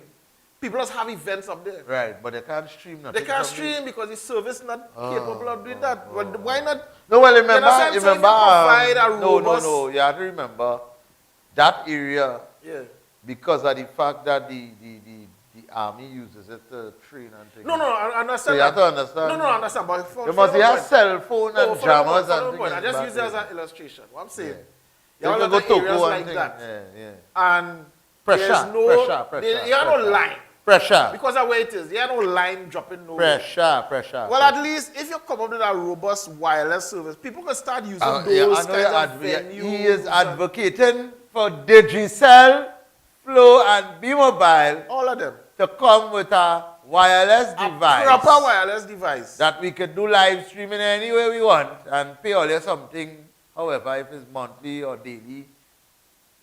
people just have events up there. Right, but they can't stream nothing. They can't from stream because the service not capable of doing that. But why not? No, well, You understand? So if you provide a no, robust- you have to remember that area, Yeah. because of the fact that the army uses it to train and things. No, I understand. So you have to understand. No, I understand. But You must have point- cell phone No, and for jammers the and point, things. I just back use it as then. an illustration. What I'm saying, Yeah. you have a You lot can of go areas Toko like and that. things. Yeah. And Pressure, there's no, pressure, you have no pressure. line. Pressure. Because of where it is. You have no line dropping nowhere. Pressure. Well, at least if you come up with a robust wireless service, people can start using Yeah, those I know kinds of venues. he is advocating for Digicel, Flow, and B-Mobile all of them. to come with a wireless device. Proper wireless device. That we can do live streaming any way we want and pay only something, however, if it's monthly or daily,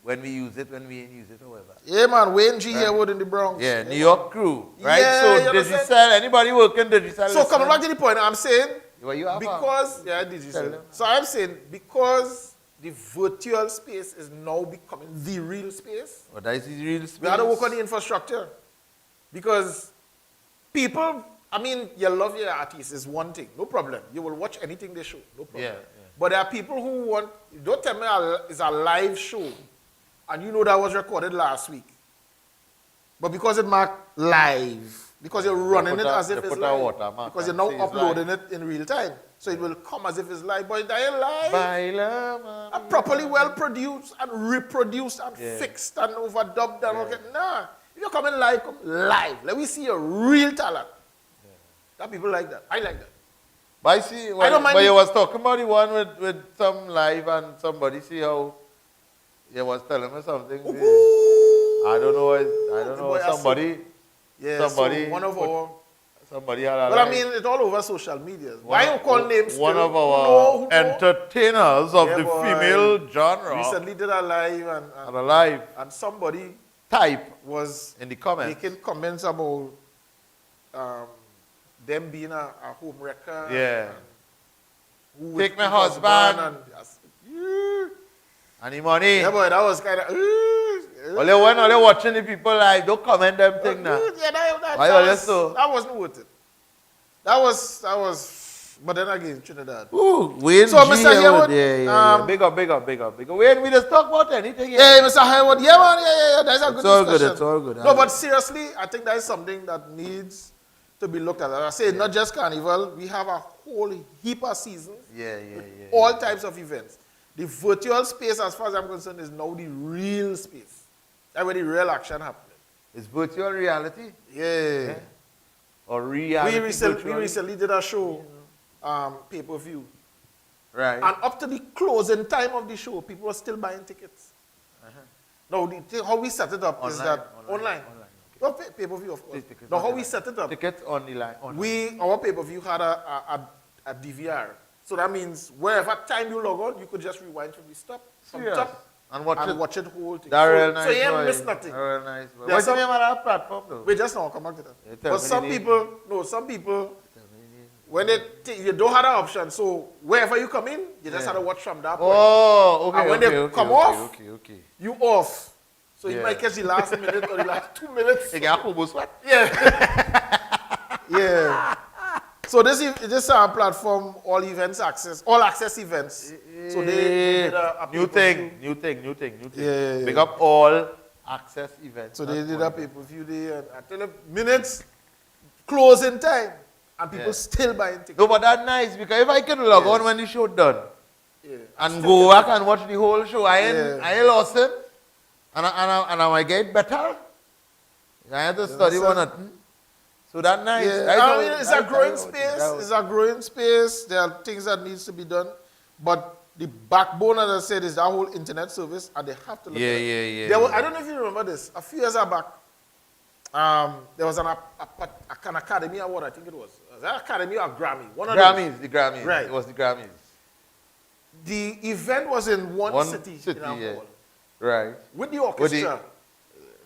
when we use it, when we ain't use it, however. Yeah, man. Wayne G. Harewood in the Bronx. Yeah, New York crew, right? Yeah, So you understand? Digicel, anybody working Digicel. So coming back to the point, I'm saying, well, you have because, yeah, Tell Digicel. them. So I'm saying, because the virtual space is now becoming the real space, well, that is the real space. we have to work on the infrastructure. Because people, I mean, you love your artists is one thing, no problem. You will watch anything they show, no problem. Yeah. But there are people who want, don't tell me it's a live show, and you know that was recorded last week. But because it marked live, because you're running put it a- as if they it's put a live, watermark because you're and now say it's uploading it in real time. So it will come as if it's live, but it ain't live. Baila, mami. And properly well produced and reproduced and Yeah. fixed and overdubbed and okay. Nah, if you're coming live, come live. Let me see your real talent. That people like that. I like that. But I see, I don't mind but it. you was talking about the one with some live and somebody see how you was telling me something. I don't know. Boy, I Somebody. Yeah, Somebody so one of put- our. Somebody had a But I live. mean, it's all over social media. Why you call names? One still? of our Who know? entertainers of Yeah, the boy. female genre Recently did a live had a live and somebody type was in the comments. making comments about them being a home wrecker. Yeah. and who would Take my keep husband. And, And the money. yeah, boy, that was kind of. When are they watching the people live? Don't comment them thing now. Yeah, Why you so? that wasn't worth it. That was. But then again, Trinidad. Ooh, Wayne So, G. Mr. Harewood, Harewood, yeah. Big up. Wayne, we just talk about anything. Hey, Mr. Harewood, yeah, man, yeah. That's a good It's all good, discussion. it's all good. No, but seriously, I think that is something that needs to be looked at. As I say, not just Carnival, we have a whole heap of seasons, Yeah. all types of events. The virtual space, as far as I'm concerned, is now the real space. That's where the real action happening. It's virtual reality Yeah. or reality. We recently did a show, pay-per-view. Right. And up to the closing time of the show, people are still buying tickets. Now, how we set it up is that online. Well, pay-per-view, of course. Tickets Now, on how the we line. set it up, Tickets on the line. our pay-per-view had a DVR. So that means wherever time you log on, you could just rewind from the stop, from Serious? top, And watch it. watch it whole thing. That so, real nice. so you boy. ain't miss nothing. That real nice. Boy. There's What's the some- name of that platform though? Wait, just now, come back to that. Yeah, tell But me some the name. people, when they you don't have that option, so wherever you come in, you just Yeah. have to watch from that point. Oh, okay. And when okay, they okay, come okay, off, okay. you off. So you Yeah. might catch the last minute or the last 2 minutes. You get a combo sweat. Yeah. So this platform, all access events. So they did a new pay-per-view. thing. Yeah. Big up all access events. So they That's did one a thing. pay-per-view day and I tell you, minutes, closing time, and people Yeah. still buying tickets. No, but that's nice because if I can log on when the show done Yeah. and go back and watch the whole show, I ain't Yeah. lost it, and I might get better. I have to study one nothing. So that's nice. Yeah, I mean, it's a growing space. It's a growing space. There are things that needs to be done, but the backbone, as I said, is that whole internet service, and they have to look at it. I don't know if you remember this. A few years back, there was an Academy Award, I think it was. Was that Academy or Grammy? One of those. The Grammys. Right. It was the Grammys. The event was in one city in our hall. Right. With the orchestra.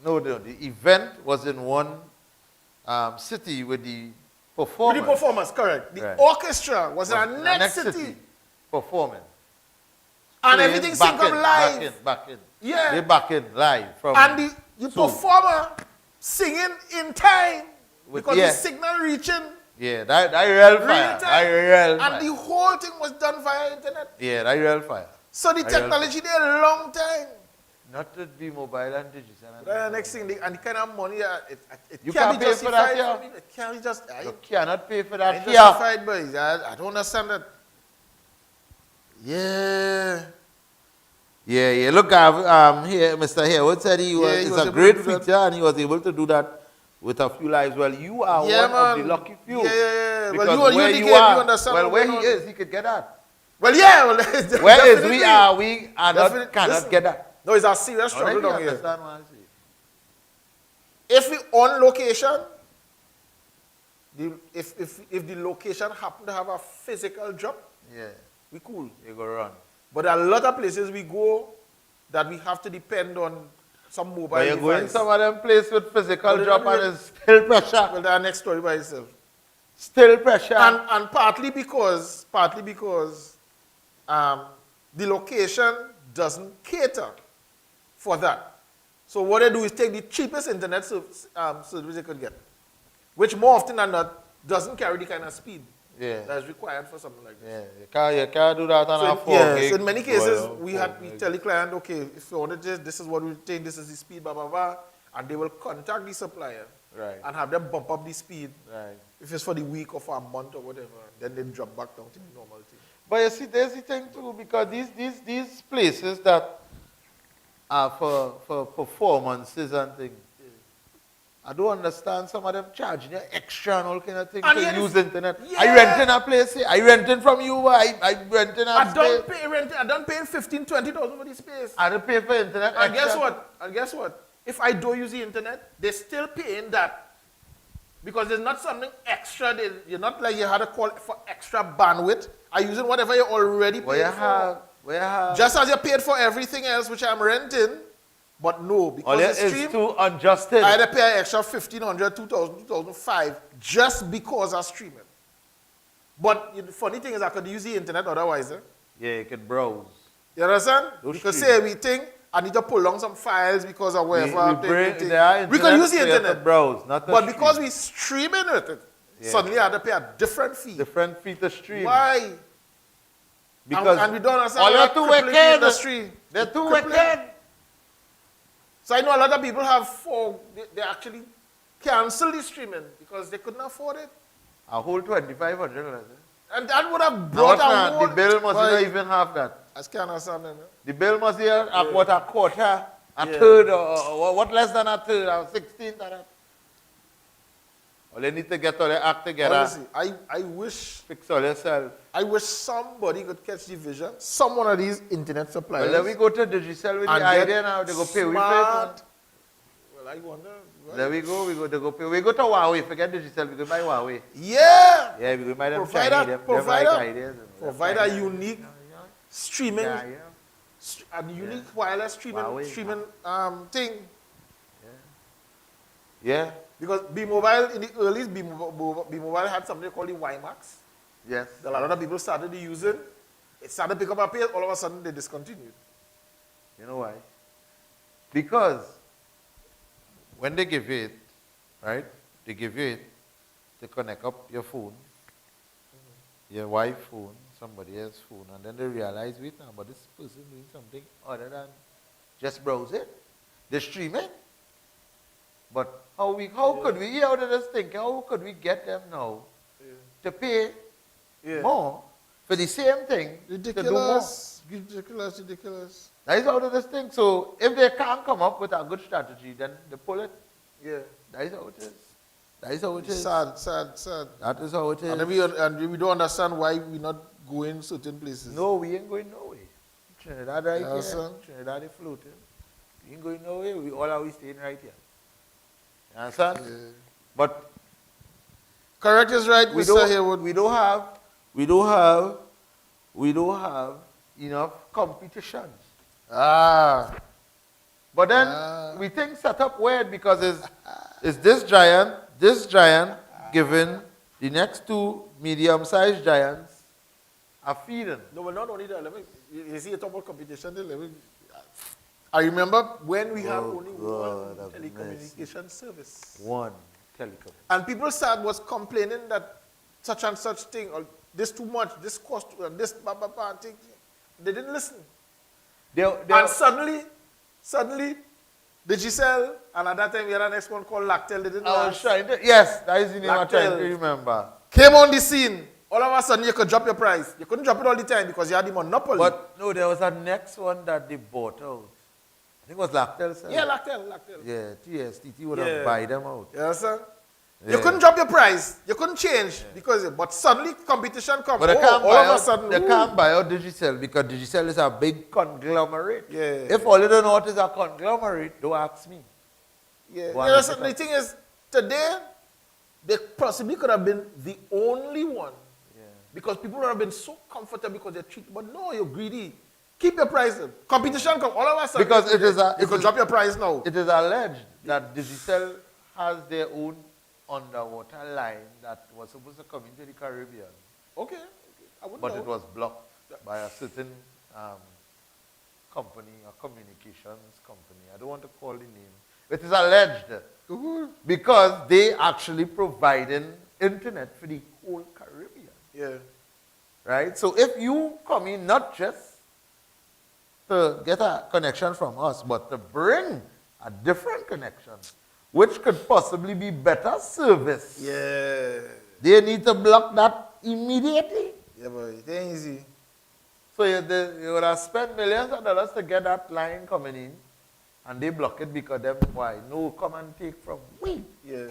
The event was in one city with the performance. With the performance, correct. The orchestra was in the next city. Performing. And everything synced up live. Back in. Yeah. They back in live. And the performer singing in time because the signal reaching. Yeah, that real fire. That real fire. And the whole thing was done via internet. Yeah, that real fire. So the technology there a long time. Not to be mobile and digital. The next thing, and the kind of money, it you can't be pay for that justified. here. It can't be just. You cannot pay for that here. Justified, boys. I don't understand that. Yeah. Yeah. Look, here, Mr. Harewood said it's a great feature and he was able to do that with a few lives. Well, you are one of the lucky few. Yeah. Because well, you understand. Well, where he is, he could get that. Well, yeah. Well, where is we cannot get that. No, it's a serious struggle down here. Understand what I say. If we on location, if the location happen to have a physical drop, we cool. You go run. But there are a lot of places we go that we have to depend on some mobile But you're device. going some of them places with physical drop and it's still pressure. Well, that's next story by itself. Still pressure. And partly because the location doesn't cater for that. So what they do is take the cheapest internet service they could get, which more often than not doesn't carry the kind of speed that is required for something like this. Yeah, you can't do that on a 4 gig. So in many cases, we tell the client, okay, if you order this is what we take, this is the speed, blah, blah, blah, and they will contact the supplier and have them bump up the speed. Right. If it's for the week or for a month or whatever, then they drop back down to the normal thing. But you see, there's the thing too, because these places that are for performances and things, I don't understand some of them charging you extra and all kind of things to use internet. Yeah. I renting a place here. I renting from you. I renting a space. I don't pay 15, 20,000 for the space. I don't pay for internet And extra. guess what? If I don't use the internet, they're still paying that. Because there's not something extra. You're not like you had to call for extra bandwidth. I'm using whatever you already paid for. Just as you paid for everything else, which I'm renting. But no, because the stream, it's too unjusted. I had to pay an extra 1,500, 2,000, 2,005 just because I stream it. But the funny thing is I could use the internet otherwise. Yeah, you can browse. You understand? Because say we think I need to pull down some files because of whatever. We can use the internet. Browse, not but because we streaming it, suddenly I had to pay a different fee. Different fee to stream. Why? Because and we don't understand all are too wicked. They're too wicked. So I know a lot of people they actually cancel the streaming because they couldn't afford it. A whole 2,500. And that would have brought a whole... The bill must not even have that. I can't understand it. The bill must be a quarter, a third, or what less than a third, or 16th of that. Well, they need to get all their act together. Honestly, I wish... Fix all yourself. I wish somebody could catch the vision. Some one of these internet suppliers. Well, then we go to Digicel with the idea now. They go pay. We pay. Well, I wonder. Right? There we go. They go pay. We go to Huawei. Forget Digicel. We go buy Huawei. Yeah. Yeah, we go buy them Provide a unique streaming, a unique wireless streaming thing. Yeah. Because B-Mobile, in the early B-Mobile had something called the WiMAX. Yes. A lot of people started to use it. It started to pick up a pace. All of a sudden, they discontinued. You know why? Because when they give it, right? They give it to connect up your phone, your wife's phone, somebody else's phone, and then they realize, wait now, but this person doing something other than just browse it. They stream it. But how could we, out of this thinking, how could we get them now to pay more for the same thing? Ridiculous. That is out of this thing. So if they can't come up with a good strategy, then they pull it. Yeah. That is how it is. That is how it is. Sad. That is how it is. And we don't understand why we're not going certain places. No, we ain't going nowhere. Trinidad right Yeah, here. son. Trinidad is floating. We ain't going nowhere. We all are we staying right here. You understand? But Correct is right, Mr. Haywood. we don't have enough competitions. Ah. But then we think set up weird because it's this giant giving the next two medium-sized giants a feeding. No, but not only that. You see, you talk about competition. I remember when we had only one telecommunication service. One telecom. And people was complaining that such and such thing, or this too much, this cost, this, blah, blah, blah, thing. They didn't listen. And suddenly, Digicel, and at that time we had an next one called Lactel, they didn't last. Yes, that is the name I'm trying to remember. Came on the scene. All of a sudden you could drop your price. You couldn't drop it all the time because you had the monopoly. But no, there was a next one that they bought out. I think it was Lactel, sir. Yeah, Lactel. Yeah, TSTT would have buy them out. Yes, sir. Yeah. You couldn't drop your price. You couldn't change but suddenly competition comes. But they They can't buy out Digicel because Digicel is a big conglomerate. Yeah. If all you don't know what is a conglomerate, don't ask me. Yeah. The thing is, today, they possibly could have been the only one. Yeah. Because people would have been so comfortable because they're cheap. But no, you're greedy. Keep your price. Competition comes. All of a sudden, because you could drop your price now. It is alleged that Digicel has their own underwater line that was supposed to come into the Caribbean. Okay. But it was blocked by a certain company, a communications company. I don't want to call the name. It is alleged because they actually providing internet for the whole Caribbean. Yeah. Right? So if you come in not just to get a connection from us, but to bring a different connection, which could possibly be better service. Yeah. They need to block that immediately. Yeah, but it ain't easy. So you would have spent millions of dollars to get that line coming in, and they block it because them, why? No, come and take from we. Yeah.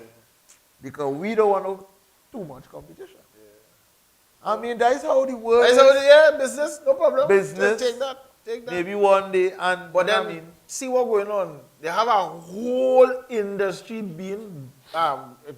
Because we don't want too much competition. Yeah. I mean, that's how the world is. Yeah, business, no problem. Business. Just take that. Maybe one day, but then see what's going on. They have a whole industry being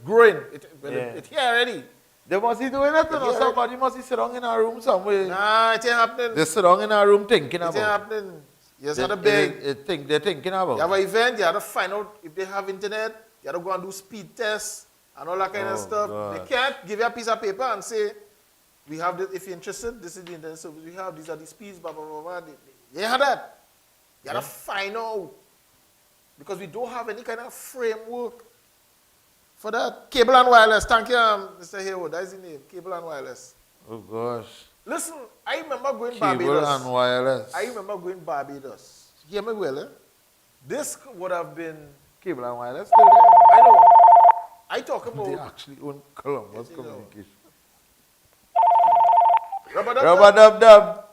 growing. It's here already. They must be doing it. Somebody must be sitting in a room somewhere. Nah, it ain't happening. They're sitting in a room thinking about it. It ain't happening. Yes, they're thinking about it. You have an event, you have to find out if they have internet. You have to go and do speed tests and all that kind of stuff. God. They can't give you a piece of paper and say, we have this, if you're interested, this is the internet service we have, these are the speeds, blah, blah, blah, blah. They have that. You have to find out. Because we don't have any kind of framework for that. Cable and wireless. Thank you, Mr. Haywood. That is the name. Cable and wireless. Oh, gosh. Listen, I remember going Barbados. Cable and wireless. I remember going Barbados. Hear me well, eh? This would have been... Cable and wireless still there. I know. I talk about... They actually own Columbus Communication. Rubber Dub Dub.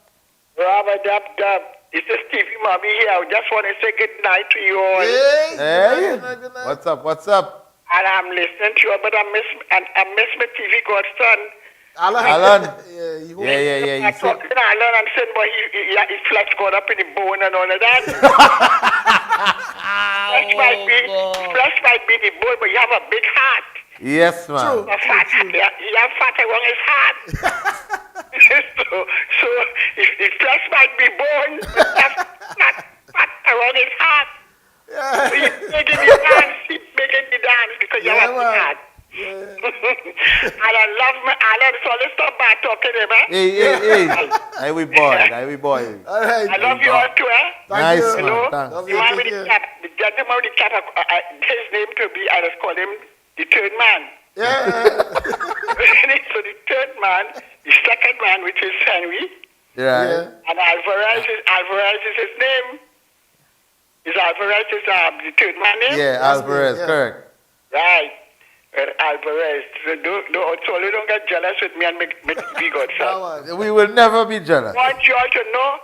Rubber Dub Dub. This is Stevie Mommy here. I just want to say good night to you all. Hey. Good night. What's up? And I'm listening to you, but I miss my TV godson. Alan. Yeah. I talked to Alan and said, but his flesh got up in the bone and all of that. Flesh might be the bone, but you have a big heart. Yes, man. True. You have fat around his heart. so if flesh might be bone, but you have fat around his heart. Yeah. So he's making the dance because you have a big heart. Yeah. And I love my Alan, so let's stop by talking to him, eh? Hey. I will boy. All right. I love you all too, eh? Nice, man. Hello? Thanks. You want me to cap, the gentleman with the cap, his name to be, I just call him the third man. Yeah. So the third man, the second man, which is Henry, Yeah. and Alvarez is his name. Alvarez is the third man name? Yeah, Alvarez, correct. Right. Alvarez. So don't get jealous with me and make me good, sir. We will never be jealous. I want you all to know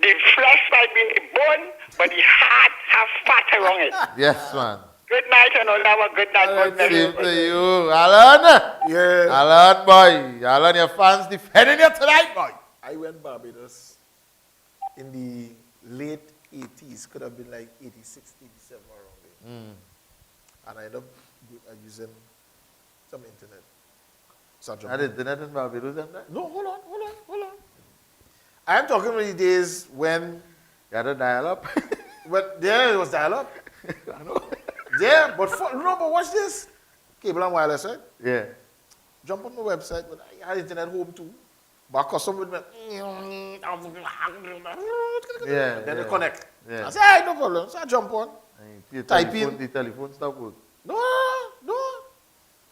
the flesh might be in the bone, but the heart has fat around it. Yes, man. Good night and all have a good night. God bless Same you. to you, Alan. Yeah. Alan, boy. Alan, your fans defending you tonight, boy. I went Barbados. in the late 80s, could have been like 86, 87 around there. And I ended up using some internet. So I jumped Had on. internet in Barbados and that? No, hold on. I'm talking about the days when, You had a dial-up? it was dial-up. I know. Yeah, but watch this. Cable and wireless, right? Yeah. Jump on the website, but I had internet home too. But custom with me. Then they connect. Yeah. I said, hey, no problem. So I jump on. And Type in. the telephone stuff work. No.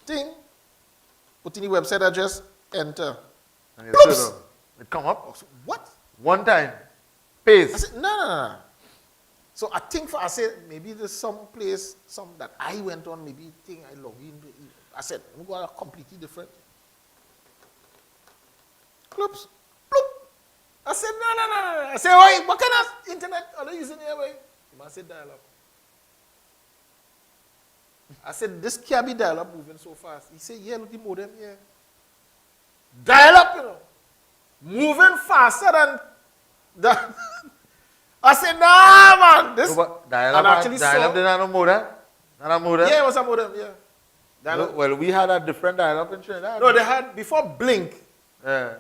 Thing. Put in the website address, enter. And you Ploops. turn on. It come up. I said, what? One time. I Paste. said, no. So I said, maybe there's some place, that I went on, maybe thing I log in. I said, I'm going to completely different. Ploops. Bloop. I said, no. I said, wait, what kind of internet are they using here? Wait? I said, dial-up. I said, this can't be dial-up moving so fast. He said, yeah, look, the modem here. Dial-up, moving faster than that. I said, nah, man. This. No, but dial-up didn't have no modem? Not a modem? Yeah, it was a modem, yeah. No, well, we had a different dial-up in Trinidad. No, they had, before Blink, Yeah.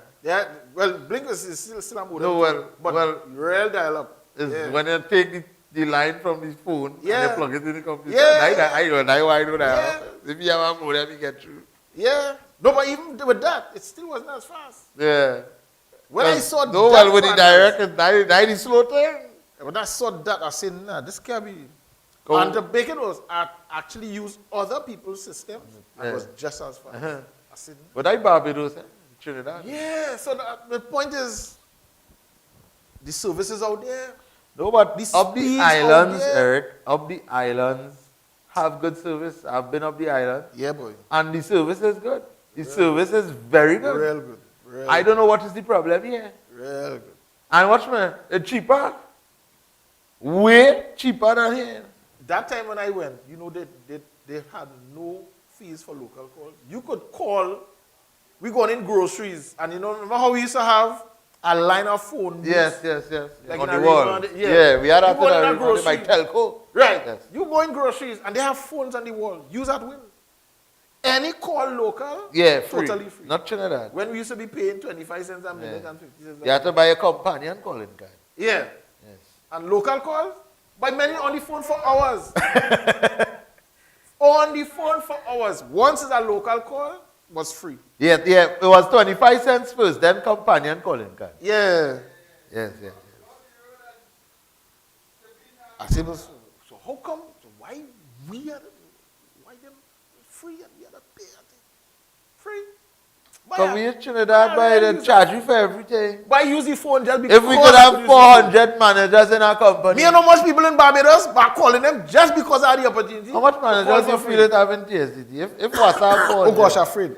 Blink is still a modem. No, but real dial-up. Is when you take the line from the phone and Yeah. you plug it in the computer. Yeah. I know that. Yeah. If you have a modem, you get through. Yeah. No, but even with that, it still wasn't as fast. Yeah. When I saw no, that well, with the pattern, direct, it's the slow thing. when I saw that, I said, nah, this can't be. Go. And the bacon was, I actually used other people's systems. And it was just as fast. I said, But I Barbados, Trinidad. yeah, so the point is, the services out there. No, but The up the speeds islands, out there. Eric, up the islands have good service. I've been up the island. Yeah, boy. And the service is good. The service is very good. Real good. Real I don't know what is the problem here. Real good. And watch me, it's cheaper. Way cheaper than here. That time when I went, they had no fees for local call. You could call, we going in groceries, and remember how we used to have a line of phone booths? Yes. Like on in the a wall. ring, Yeah, we had You that go in a on my grocery. telco. Right. Yes. You go in groceries, and they have phones on the wall. Use that will. Any call local, Yeah, free. totally free. Not Trinidad. When we used to be paying 25 cents a minute and 50 cents a You have to buy a companion calling card. Yeah. Yes. And local calls, by many on the phone for hours. On the phone for hours. Once it's a local call, was free. Yeah, it was 25 cents first, then companion calling card. Yeah. Yes. I said, so how come, why them free and we are not pay? Free? So we in Trinidad, they charge you for everything. Why use the phone just because? If we could have 400 managers in our company. Me and how much people in Barbados, but calling them just because I had the opportunity. How much managers you feel it having TSTT? If WhatsApp 400. Oh gosh, afraid.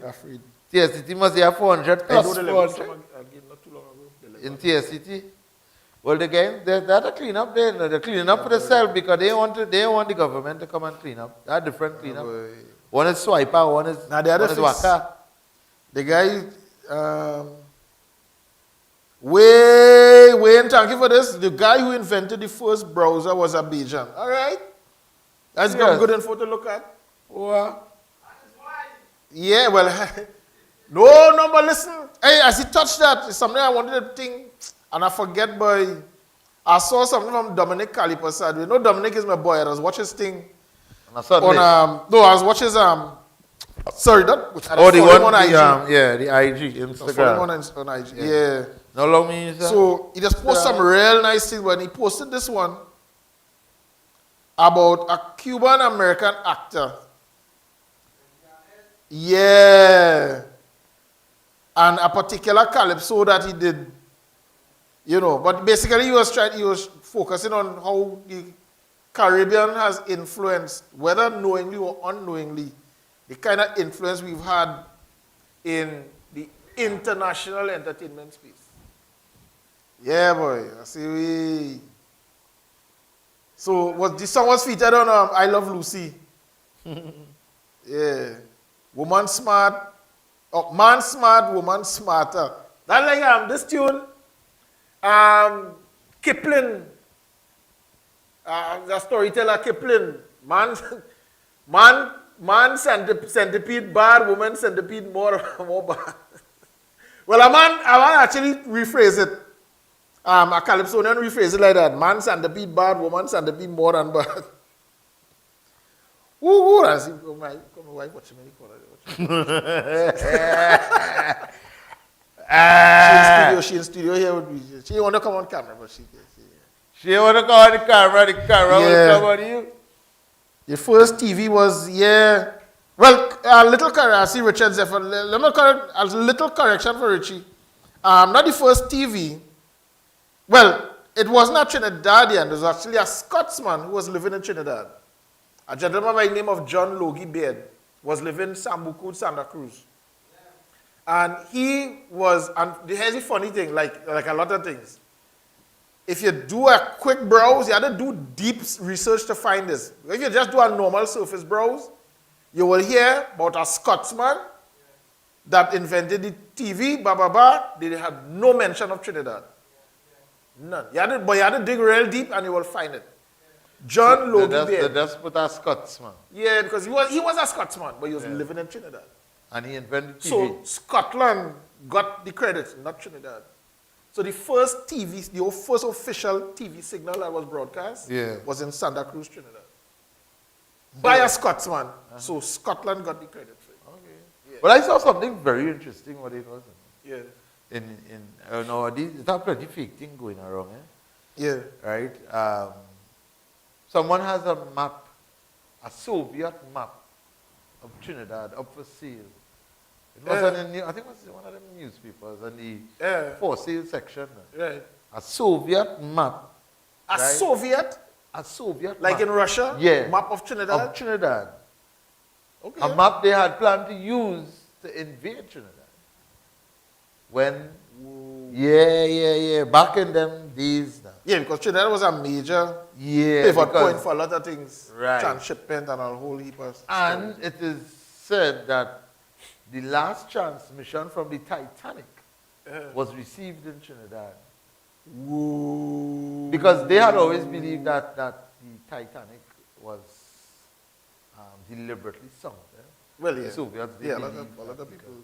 TSTT must have 400 I plus know the level 400 not too long ago. in TSTT. Well, again, they had to clean up there. They're cleaning up for themselves because they want the government to come and clean up. They are different cleanup. One is swiper, one is Now the other one is fix- waka. The guy, Wayne, thank you for this. The guy who invented the first browser was a Bajan. All right? That's Yes. good info to look at. Wow. Yeah, well, no, but listen. Hey, as he touched that, it's something I wanted to think, and I forget, boy. I saw something from Dominic Calipasad. You know, Dominic is my boy. I was watching his thing on, I was watching his, sorry, that, Oh, the one, on IG. the IG, I follow him Instagram. on IG. Yeah. No long me, sir. So he just posted some real nice things. When he posted this one about a Cuban American actor. Yeah. And a particular calypso that he did. But basically he was focusing on how the Caribbean has influenced, whether knowingly or unknowingly, the kind of influence we've had in the international entertainment space. Yeah, boy. I see. So this song was featured on I Love Lucy. Yeah. Woman smart. Oh, man smart, woman smarter. That's like this tune. Kipling, the storyteller Kipling, man centipede bad, woman centipede more bad. Well, I want actually rephrase it. A Calypsonian rephrase it like that. Man centipede bad, woman centipede more than bad. Ooh, I see. My wife watching me. She in studio here with me. She want to come on camera, but she want to come on the camera. The camera will come on you. The first TV was, well, a little correction. I see Richard Zephyr. Let me correct a little correction for Richie. Not the first TV. Well, it wasn't a Trinidadian. It was actually a Scotsman who was living in Trinidad. A gentleman by the name of John Logie Beard was living in Sambuco, Santa Cruz. And he was, and here's the funny thing, like a lot of things. If you do a quick browse, you have to do deep research to find this. If you just do a normal surface browse, you will hear about a Scotsman that invented the TV, They had no mention of Trinidad. None. But you had to dig real deep and you will find it. John Logie Beard. They just put a Scotsman. Yeah, because he was a Scotsman, but he was living in Trinidad. And he invented TV. So Scotland got the credit, not Trinidad. So the first first official TV signal that was broadcast was in Santa Cruz, Trinidad. By a Scotsman. So Scotland got the credit for it. Okay. Yeah. But I saw something very interesting what it was. Yeah. It's a pretty fake thing going around, Yeah. Right? Someone has a map, a Soviet map of Trinidad up for sale. It was I think it was one of them newspapers in the for sale section. Right. A Soviet map. A Soviet? A Soviet like map. in Russia? Yeah. Map of Trinidad? Of Trinidad. Okay. A map they had planned to use to invade Trinidad. When, back in them days. Yeah, because Trinidad was a major pivot point for a lot of things. Right. Transshipment and a whole heap of stuff. And it is said that the last transmission from the Titanic was received in Trinidad. Whoa. Because they had always believed that the Titanic was deliberately sunk. Well, yeah. The Soviets, a lot of people,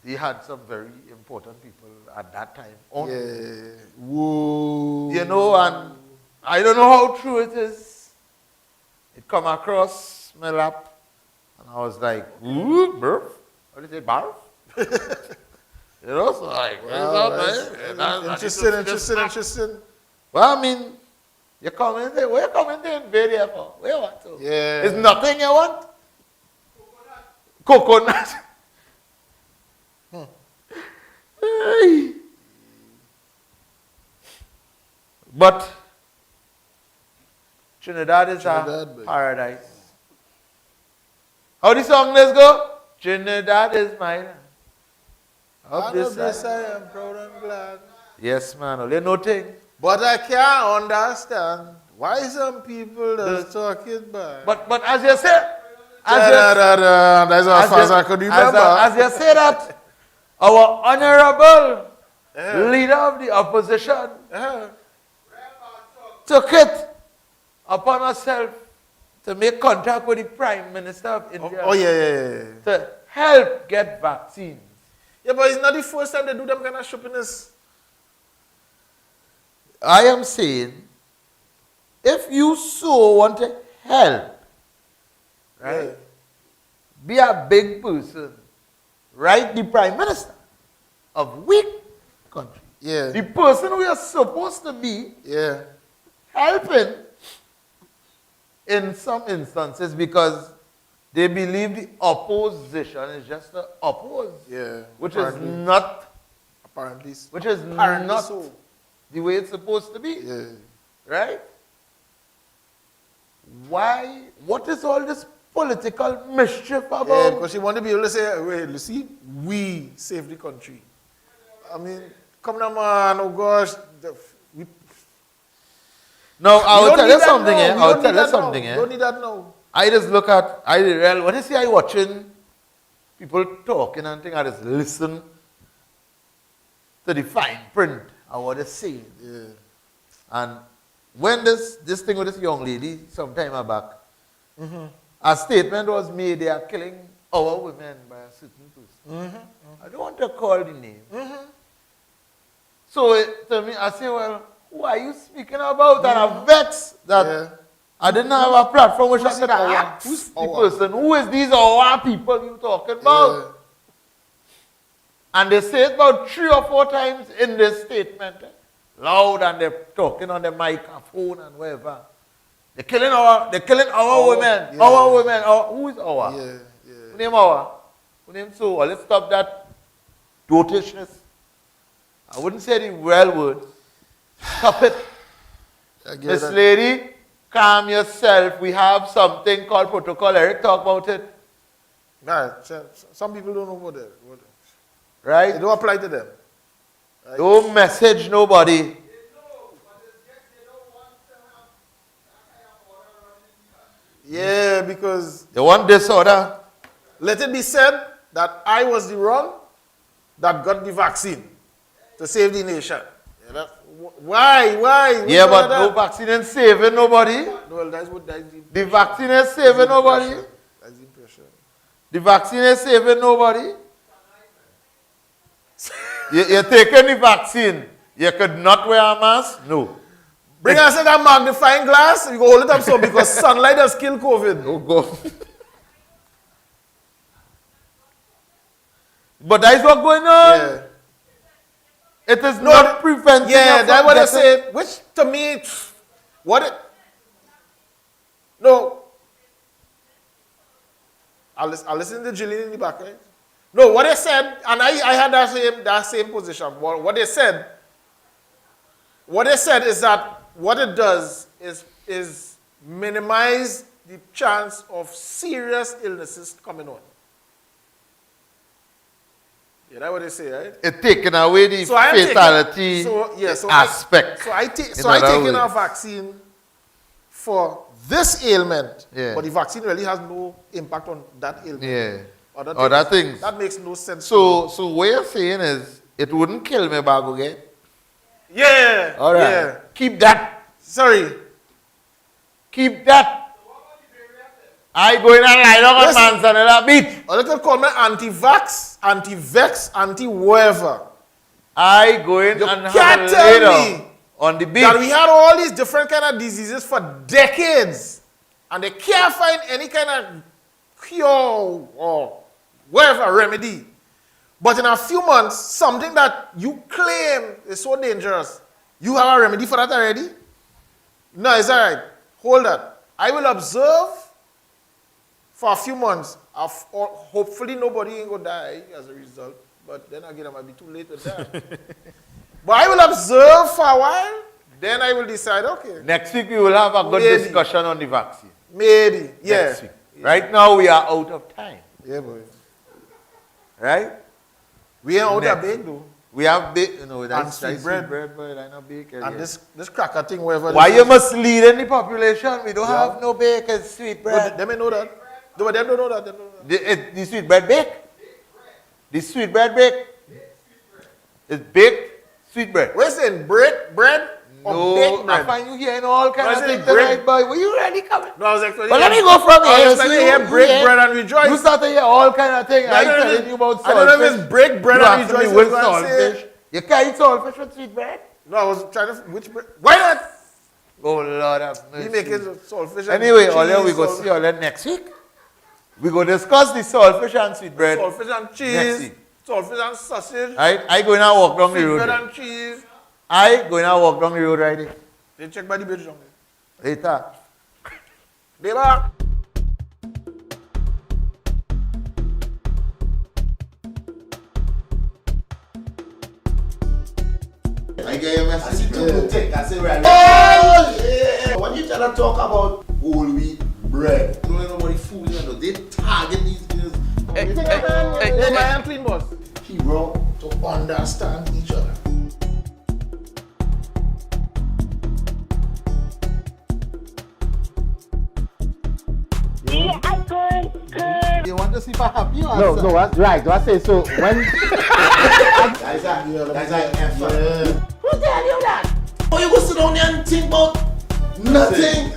They had some very important people at that time on it. Yeah. Whoa. You know, and I don't know how true it is. It come across my lap, and I was like, ooh, barf? What do you say, barf? You know, so like, interesting. Well, I mean, you come in there, where you come in there and invade here for? Where you want to? Yeah. It's nothing you want? Coconut. But Trinidad is a paradise. How the song let's go? Trinidad is mine. Of this I am proud and glad. Yes, man. Only no thing. But I can't understand why some people just talk it back. But as you say, that's as far as I could remember. As you say that, our honorable leader of the opposition took it upon herself to make contact with the Prime Minister of India. To help get vaccines. Yeah, but it's not the first time they do them kind of shoppiness. I am saying, if you so want to help, right, be a big person, right, the Prime Minister of weak country. Yeah. The person we are supposed to be helping in some instances because they believe the opposition is just to oppose. Yeah. Which is not apparently not so. The way it's supposed to be. Yeah. Right? Why? What is all this political mischief about? Yeah, because you want to be able to say, wait, you see, we saved the country. I mean, come on, man, oh gosh. No, I will tell you something, I will tell you something, You don't need that now. I just look at, when you see I watching people talking and things, I just listen to the fine print of what they're saying. Yeah. And when this thing with this young lady some time back, a statement was made, they are killing our women by a certain person. I don't want to call the name. So to me, I say, well, who are you speaking about? And I'm vexed that I didn't have a platform which I could ask. Who's the person? Who is these our people you talking about? And they say it about 3 or 4 times in this statement. Loud, and they're talking on the microphone and whatever. They're killing our women. Our women. Who is our? Who name our? Who name so? Let's stop that dotishness. I wouldn't say the real word. Stop it. Miss Lady, calm yourself. We have something called protocol. Eric, talk about it. Right. Some people don't know what it. Right? It don't apply to them. Right? Don't message nobody. Yeah, because they want disorder. Let it be said that I was the one that got the vaccine to save the nation. Yeah, why? Yeah, but no vaccine ain't saving nobody. Well, that's what the vaccine is saving nobody. That's the impression. The vaccine is saving nobody. You're taking the vaccine. You could not wear a mask? No. Bring us a magnifying glass. You go hold it up so because sunlight has killed COVID. Oh, go. But that is what's going on. Yeah. It is not preventing. Yeah, that's what I said. Which to me, I'll listen to Jillian in the back, right? No, what they said, and I had that same position. What they said is that what it does is minimize the chance of serious illnesses coming on. Yeah, that's what they say, right? It's taking away the fatality aspect. I taken a vaccine for this ailment, but the vaccine really has no impact on that ailment. Yeah. Other things. That makes no sense. So what you're saying is, it wouldn't kill me back again? Yeah. All right. Yeah. Keep that. Sorry. Keep that. I go in and lie down on Manzanella Beach. A little call me anti-vax, anti-vex, anti-whatever. I go in you and can't have a tell lay me on the beach. that we had all these different kind of diseases for decades, and they can't find any kind of cure or whatever remedy. But in a few months, something that you claim is so dangerous, you have a remedy for that already? No, it's all right. Hold that. I will observe for a few months. Hopefully nobody ain't going to die as a result. But then again, it might be too late to die. But I will observe for a while. Then I will decide, okay. Next week we will have a good discussion on the vaccine. Maybe, yeah. Next week. Right now we are out of time. Yeah, boy. Right? We ain't out of bake, though. We have bake. No, that's sweet bread. But I not bake. And this cracker thing, whatever. Why you misleading the population? We don't have no bake and sweet bread. They may know that. No, but them don't know that. The sweet bread bake? The sweet bread bake? It's baked sweet bread. What is it? Bread? No, baked bread? I find you hearing all kinds of things bread? tonight, boy. Were you really coming? No, I was expecting. But let me go from here. I was expecting to hear break bread and rejoice. You start to hear all kinds of things. I'm telling you about saltfish. I don't know if it's break bread and rejoice. You with saltfish. You can't eat saltfish with sweet bread? No, I was trying to. Which bread? Why not? Oh, Lord have mercy. We making saltfish. Anyway, all we go see all that next week. We go discuss the saltfish and sweet bread. Saltfish and cheese. Saltfish and sausage. I go in and walk down the road. Bread and cheese. I go in and walk down the road right there. They check by the bridge down there. Later. They back. I get your message. I say right. Oh, yeah. When you try to talk about whole wheat bread, don't let nobody fool you. Know. They target these girls. Hey, my hand clean, boss. He wrong to understand each other. You want to see if I have you? No, that's right. Do I say so? When That's an effort. Who tell you that? Oh, you go sit down there and think about nothing.